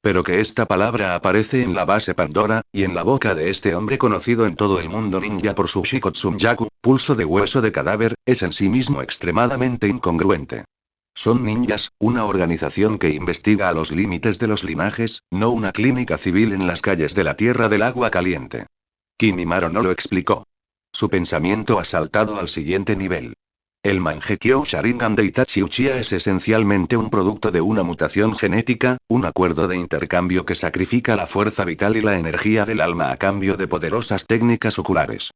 Pero que esta palabra aparece en la base Pandora, y en la boca de este hombre conocido en todo el mundo ninja por su Shikotsumyaku, pulso de hueso de cadáver, es en sí mismo extremadamente incongruente. Son ninjas, una organización que investiga a los límites de los linajes, no una clínica civil en las calles de la Tierra del Agua Caliente. Kimimaro no lo explicó. Su pensamiento ha saltado al siguiente nivel. El Mangekyo Sharingan de Itachi Uchiha es esencialmente un producto de una mutación genética, un acuerdo de intercambio que sacrifica la fuerza vital y la energía del alma a cambio de poderosas técnicas oculares.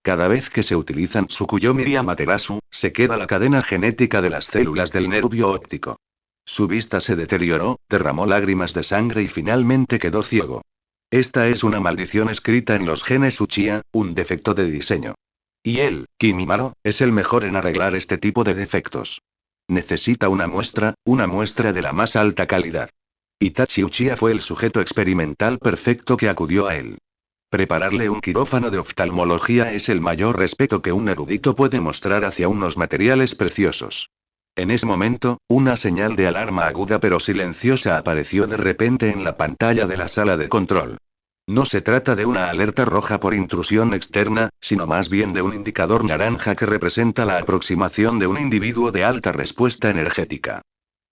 Cada vez que se utilizan Tsukuyomi y Amaterasu, se queda la cadena genética de las células del nervio óptico. Su vista se deterioró, derramó lágrimas de sangre y finalmente quedó ciego. Esta es una maldición escrita en los genes Uchiha, un defecto de diseño. Y él, Kimimaro, es el mejor en arreglar este tipo de defectos. Necesita una muestra de la más alta calidad. Itachi Uchiha fue el sujeto experimental perfecto que acudió a él. Prepararle un quirófano de oftalmología es el mayor respeto que un erudito puede mostrar hacia unos materiales preciosos. En ese momento, una señal de alarma aguda pero silenciosa apareció de repente en la pantalla de la sala de control. No se trata de una alerta roja por intrusión externa, sino más bien de un indicador naranja que representa la aproximación de un individuo de alta respuesta energética.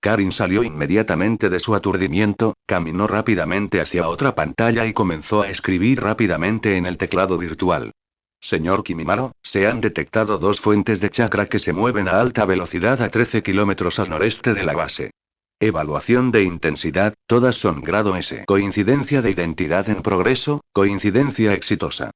Karin salió inmediatamente de su aturdimiento, caminó rápidamente hacia otra pantalla y comenzó a escribir rápidamente en el teclado virtual. Señor Kimimaro, se han detectado dos fuentes de chakra que se mueven a alta velocidad a 13 kilómetros al noreste de la base. Evaluación de intensidad, todas son grado S. Coincidencia de identidad en progreso, coincidencia exitosa.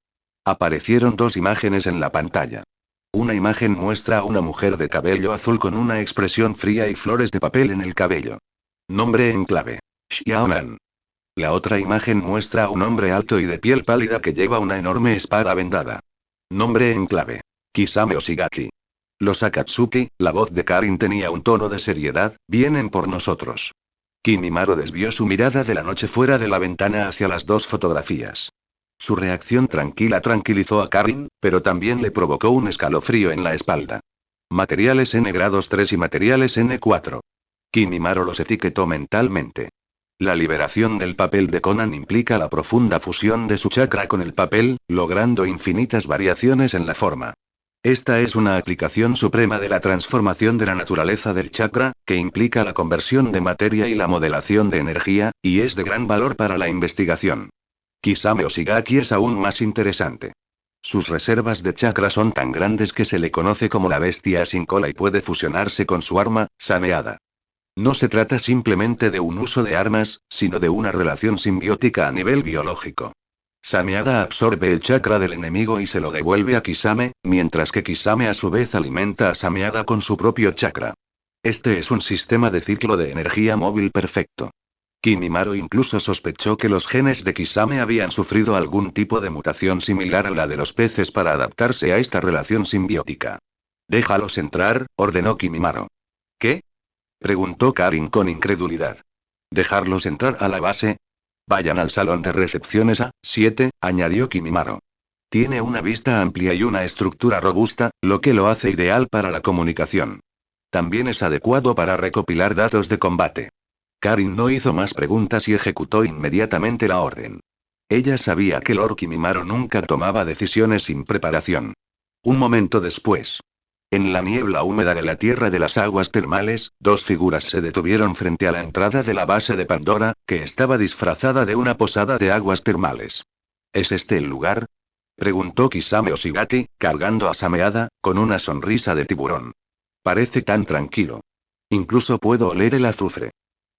Aparecieron dos imágenes en la pantalla. Una imagen muestra a una mujer de cabello azul con una expresión fría y flores de papel en el cabello. Nombre en clave. Xiaonan. La otra imagen muestra a un hombre alto y de piel pálida que lleva una enorme espada vendada. Nombre en clave. Kisame Oshigaki. Los Akatsuki, la voz de Karin tenía un tono de seriedad, vienen por nosotros. Kimimaro desvió su mirada de la noche fuera de la ventana hacia las dos fotografías. Su reacción tranquila tranquilizó a Karin, pero también le provocó un escalofrío en la espalda. Materiales N grados 3 y materiales N4. Kimimaro los etiquetó mentalmente. La liberación del papel de Conan implica la profunda fusión de su chakra con el papel, logrando infinitas variaciones en la forma. Esta es una aplicación suprema de la transformación de la naturaleza del chakra, que implica la conversión de materia y la modelación de energía, y es de gran valor para la investigación. Kisame Oshigaki es aún más interesante. Sus reservas de chakra son tan grandes que se le conoce como la bestia sin cola y puede fusionarse con su arma, Sameada. No se trata simplemente de un uso de armas, sino de una relación simbiótica a nivel biológico. Sameada absorbe el chakra del enemigo y se lo devuelve a Kisame, mientras que Kisame a su vez alimenta a Sameada con su propio chakra. Este es un sistema de ciclo de energía móvil perfecto. Kimimaro incluso sospechó que los genes de Kisame habían sufrido algún tipo de mutación similar a la de los peces para adaptarse a esta relación simbiótica. Déjalos entrar, ordenó Kimimaro. ¿Qué? Preguntó Karin con incredulidad. ¿Dejarlos entrar a la base? Vayan al salón de recepciones A7, añadió Kimimaro. Tiene una vista amplia y una estructura robusta, lo que lo hace ideal para la comunicación. También es adecuado para recopilar datos de combate. Karin no hizo más preguntas y ejecutó inmediatamente la orden. Ella sabía que Lord Kimimaro nunca tomaba decisiones sin preparación. Un momento después. En la niebla húmeda de la tierra de las aguas termales, dos figuras se detuvieron frente a la entrada de la base de Pandora, que estaba disfrazada de una posada de aguas termales. ¿Es este el lugar? Preguntó Kisame Oshigaki, cargando a Sameada, con una sonrisa de tiburón. Parece tan tranquilo. Incluso puedo oler el azufre.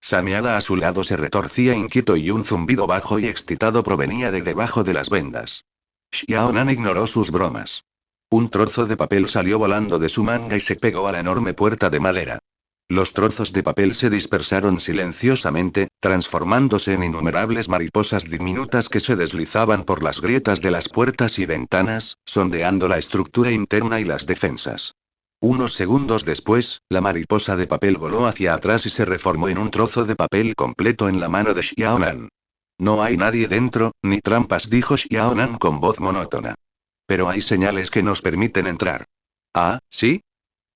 Sameada a su lado se retorcía inquieto y un zumbido bajo y excitado provenía de debajo de las vendas. Xiaonan ignoró sus bromas. Un trozo de papel salió volando de su manga y se pegó a la enorme puerta de madera. Los trozos de papel se dispersaron silenciosamente, transformándose en innumerables mariposas diminutas que se deslizaban por las grietas de las puertas y ventanas, sondeando la estructura interna y las defensas. Unos segundos después, la mariposa de papel voló hacia atrás y se reformó en un trozo de papel completo en la mano de Xiaonan. No hay nadie dentro, ni trampas, dijo Xiaonan con voz monótona. Pero hay señales que nos permiten entrar. Ah, ¿sí?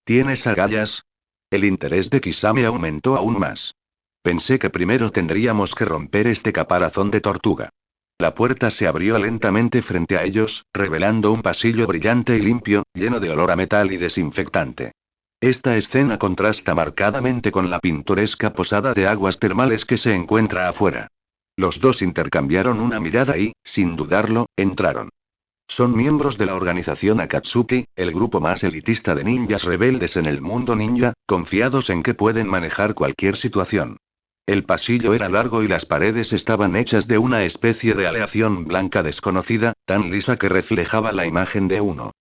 ¿Tienes agallas? El interés de Kisame aumentó aún más. Pensé que primero tendríamos que romper este caparazón de tortuga. La puerta se abrió lentamente frente a ellos, revelando un pasillo brillante y limpio, lleno de olor a metal y desinfectante. Esta escena contrasta marcadamente con la pintoresca posada de aguas termales que se encuentra afuera. Los dos intercambiaron una mirada y, sin dudarlo, entraron. Son miembros de la organización Akatsuki, el grupo más elitista de ninjas rebeldes en el mundo ninja, confiados en que pueden manejar cualquier situación. El pasillo era largo y las paredes estaban hechas de una especie de aleación blanca desconocida, tan lisa que reflejaba la imagen de uno.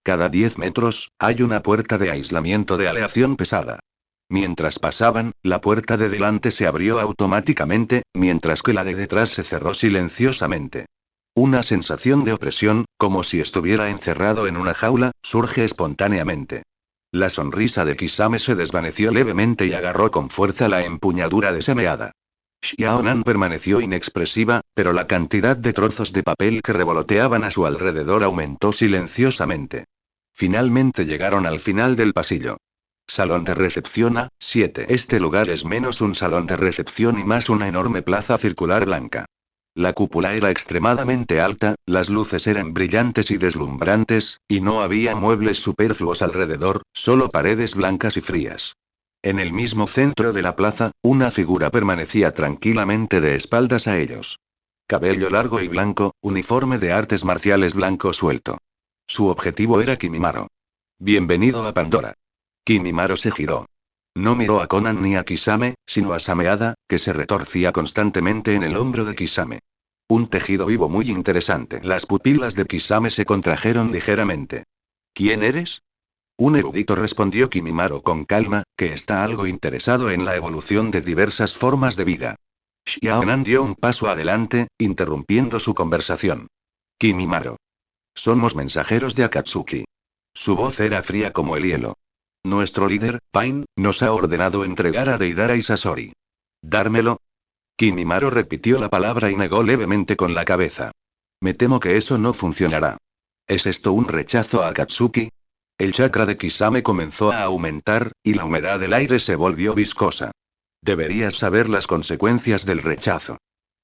Cada 10 metros, hay una puerta de aislamiento de aleación pesada. Mientras pasaban, la puerta de delante se abrió automáticamente, mientras que la de detrás se cerró silenciosamente. Una sensación de opresión, como si estuviera encerrado en una jaula, surge espontáneamente. La sonrisa de Kisame se desvaneció levemente y agarró con fuerza la empuñadura de Sameada. Xiaonan permaneció inexpresiva, pero la cantidad de trozos de papel que revoloteaban a su alrededor aumentó silenciosamente. Finalmente llegaron al final del pasillo. Salón de recepción A7. Este lugar es menos un salón de recepción y más una enorme plaza circular blanca. La cúpula era extremadamente alta, las luces eran brillantes y deslumbrantes, y no había muebles superfluos alrededor, solo paredes blancas y frías. En el mismo centro de la plaza, una figura permanecía tranquilamente de espaldas a ellos. Cabello largo y blanco, uniforme de artes marciales blanco suelto. Su objetivo era Kimimaro. Bienvenido a Pandora. Kimimaro se giró. No miró a Conan ni a Kisame, sino a Sameada, que se retorcía constantemente en el hombro de Kisame. Un tejido vivo muy interesante. Las pupilas de Kisame se contrajeron ligeramente. ¿Quién eres? Un erudito, respondió Kimimaro con calma, que está algo interesado en la evolución de diversas formas de vida. Xiaonan dio un paso adelante, interrumpiendo su conversación. Kimimaro. Somos mensajeros de Akatsuki. Su voz era fría como el hielo. Nuestro líder, Pain, nos ha ordenado entregar a Deidara y Sasori. ¿Dármelo? Kimimaro repitió la palabra y negó levemente con la cabeza. Me temo que eso no funcionará. ¿Es esto un rechazo a Akatsuki? El chakra de Kisame comenzó a aumentar, y la humedad del aire se volvió viscosa. Deberías saber las consecuencias del rechazo.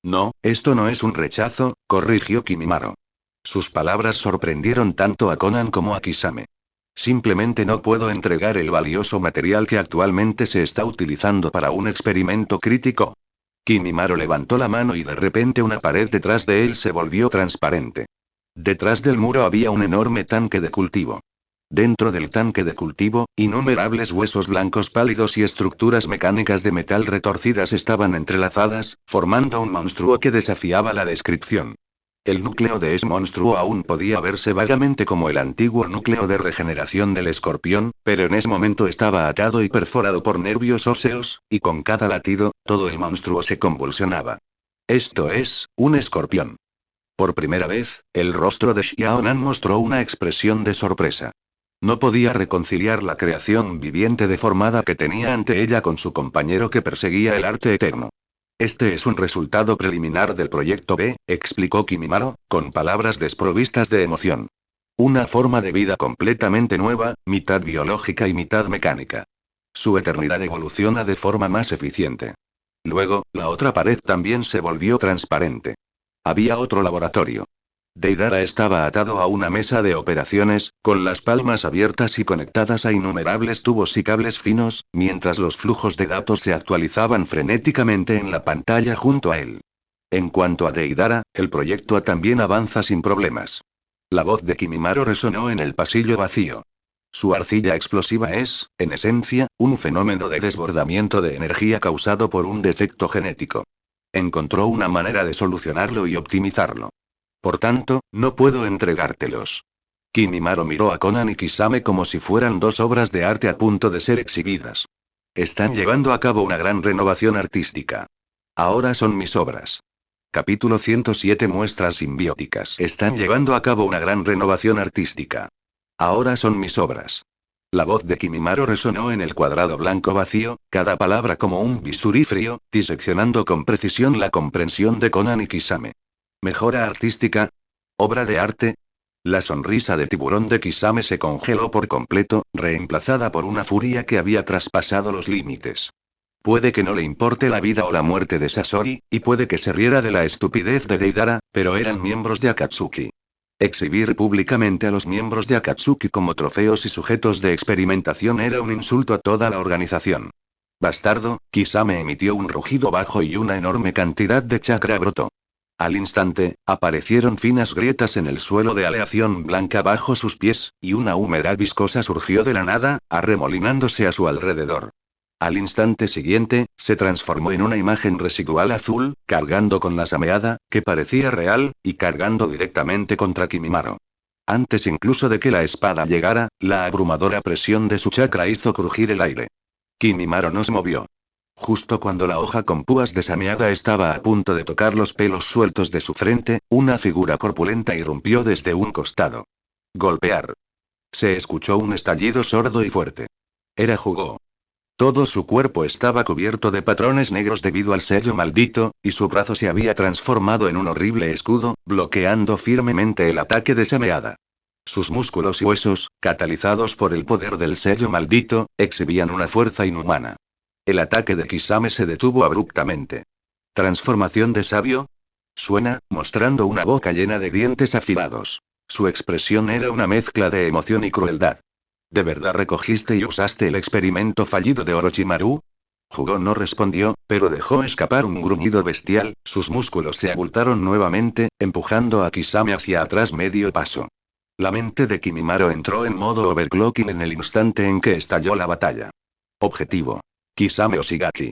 No, esto no es un rechazo, corrigió Kimimaro. Sus palabras sorprendieron tanto a Conan como a Kisame. Simplemente no puedo entregar el valioso material que actualmente se está utilizando para un experimento crítico. Kimimaro levantó la mano y de repente una pared detrás de él se volvió transparente. Detrás del muro había un enorme tanque de cultivo. Dentro del tanque de cultivo, innumerables huesos blancos pálidos y estructuras mecánicas de metal retorcidas estaban entrelazadas, formando un monstruo que desafiaba la descripción. El núcleo de ese monstruo aún podía verse vagamente como el antiguo núcleo de regeneración del escorpión, pero en ese momento estaba atado y perforado por nervios óseos, y con cada latido, todo el monstruo se convulsionaba. Esto es, un escorpión. Por primera vez, el rostro de Xiaonan mostró una expresión de sorpresa. No podía reconciliar la creación viviente deformada que tenía ante ella con su compañero que perseguía el arte eterno. Este es un resultado preliminar del proyecto B, explicó Kimimaro, con palabras desprovistas de emoción. Una forma de vida completamente nueva, mitad biológica y mitad mecánica. Su eternidad evoluciona de forma más eficiente. Luego, la otra pared también se volvió transparente. Había otro laboratorio. Deidara estaba atado a una mesa de operaciones, con las palmas abiertas y conectadas a innumerables tubos y cables finos, mientras los flujos de datos se actualizaban frenéticamente en la pantalla junto a él. En cuanto a Deidara, el proyecto A también avanza sin problemas. La voz de Kimimaro resonó en el pasillo vacío. Su arcilla explosiva es, en esencia, un fenómeno de desbordamiento de energía causado por un defecto genético. Encontró una manera de solucionarlo y optimizarlo. Por tanto, no puedo entregártelos. Kimimaro miró a Conan y Kisame como si fueran dos obras de arte a punto de ser exhibidas. Están llevando a cabo una gran renovación artística. Ahora son mis obras. Capítulo 107. Muestras simbióticas. Están llevando a cabo una gran renovación artística. Ahora son mis obras. La voz de Kimimaro resonó en el cuadrado blanco vacío, cada palabra como un bisturí frío, diseccionando con precisión la comprensión de Conan y Kisame. ¿Mejora artística? ¿Obra de arte? La sonrisa de tiburón de Kisame se congeló por completo, reemplazada por una furia que había traspasado los límites. Puede que no le importe la vida o la muerte de Sasori, y puede que se riera de la estupidez de Deidara, pero eran miembros de Akatsuki. Exhibir públicamente a los miembros de Akatsuki como trofeos y sujetos de experimentación era un insulto a toda la organización. Bastardo, Kisame emitió un rugido bajo y una enorme cantidad de chakra brotó. Al instante, aparecieron finas grietas en el suelo de aleación blanca bajo sus pies, y una humedad viscosa surgió de la nada, arremolinándose a su alrededor. Al instante siguiente, se transformó en una imagen residual azul, cargando con la sameada, que parecía real, y cargando directamente contra Kimimaro. Antes incluso de que la espada llegara, la abrumadora presión de su chakra hizo crujir el aire. Kimimaro no se movió. Justo cuando la hoja con púas de sameada estaba a punto de tocar los pelos sueltos de su frente, una figura corpulenta irrumpió desde un costado. Golpear. Se escuchó un estallido sordo y fuerte. Era Hugo. Todo su cuerpo estaba cubierto de patrones negros debido al sello maldito, y su brazo se había transformado en un horrible escudo, bloqueando firmemente el ataque de sameada. Sus músculos y huesos, catalizados por el poder del sello maldito, exhibían una fuerza inhumana. El ataque de Kisame se detuvo abruptamente. ¿Transformación de sabio? Suena, mostrando una boca llena de dientes afilados. Su expresión era una mezcla de emoción y crueldad. ¿De verdad recogiste y usaste el experimento fallido de Orochimaru? Hugo no respondió, pero dejó escapar un gruñido bestial, sus músculos se abultaron nuevamente, empujando a Kisame hacia atrás medio paso. La mente de Kimimaro entró en modo overclocking en el instante en que estalló la batalla. Objetivo. Kisame Oshigaki.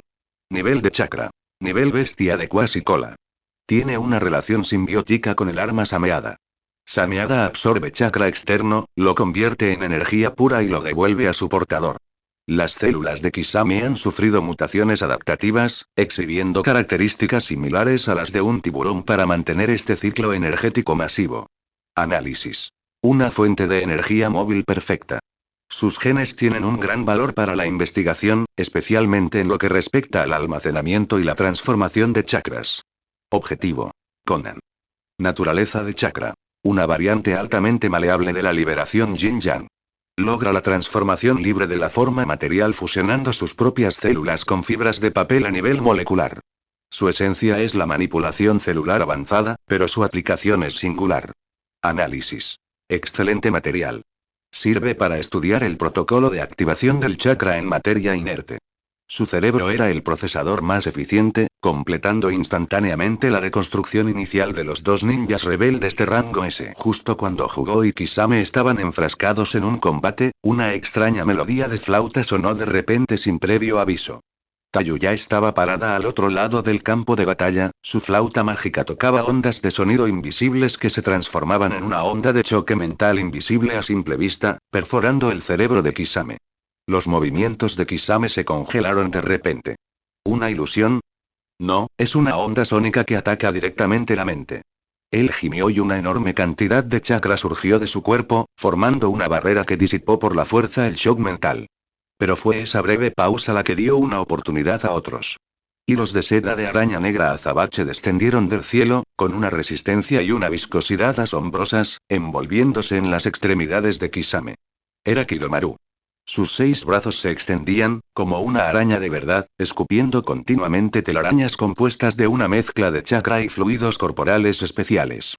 Nivel de chakra. Nivel bestia de Quasi Cola. Tiene una relación simbiótica con el arma Sameada. Sameada absorbe chakra externo, lo convierte en energía pura y lo devuelve a su portador. Las células de Kisame han sufrido mutaciones adaptativas, exhibiendo características similares a las de un tiburón para mantener este ciclo energético masivo. Análisis. Una fuente de energía móvil perfecta. Sus genes tienen un gran valor para la investigación, especialmente en lo que respecta al almacenamiento y la transformación de chakras. Objetivo. Conan. Naturaleza de chakra. Una variante altamente maleable de la liberación yin-yang. Logra la transformación libre de la forma material fusionando sus propias células con fibras de papel a nivel molecular. Su esencia es la manipulación celular avanzada, pero su aplicación es singular. Análisis. Excelente material. Sirve para estudiar el protocolo de activación del chakra en materia inerte. Su cerebro era el procesador más eficiente, completando instantáneamente la reconstrucción inicial de los dos ninjas rebeldes de rango S. Justo cuando Hugo y Kisame estaban enfrascados en un combate, una extraña melodía de flauta sonó de repente sin previo aviso. Tayu ya estaba parada al otro lado del campo de batalla, su flauta mágica tocaba ondas de sonido invisibles que se transformaban en una onda de choque mental invisible a simple vista, perforando el cerebro de Kisame. Los movimientos de Kisame se congelaron de repente. ¿Una ilusión? No, es una onda sónica que ataca directamente la mente. Él gimió y una enorme cantidad de chakra surgió de su cuerpo, formando una barrera que disipó por la fuerza el shock mental. Pero fue esa breve pausa la que dio una oportunidad a otros. Hilos de seda de araña negra azabache descendieron del cielo, con una resistencia y una viscosidad asombrosas, envolviéndose en las extremidades de Kisame. Era Kidomaru. Sus 6 brazos se extendían, como una araña de verdad, escupiendo continuamente telarañas compuestas de una mezcla de chakra y fluidos corporales especiales.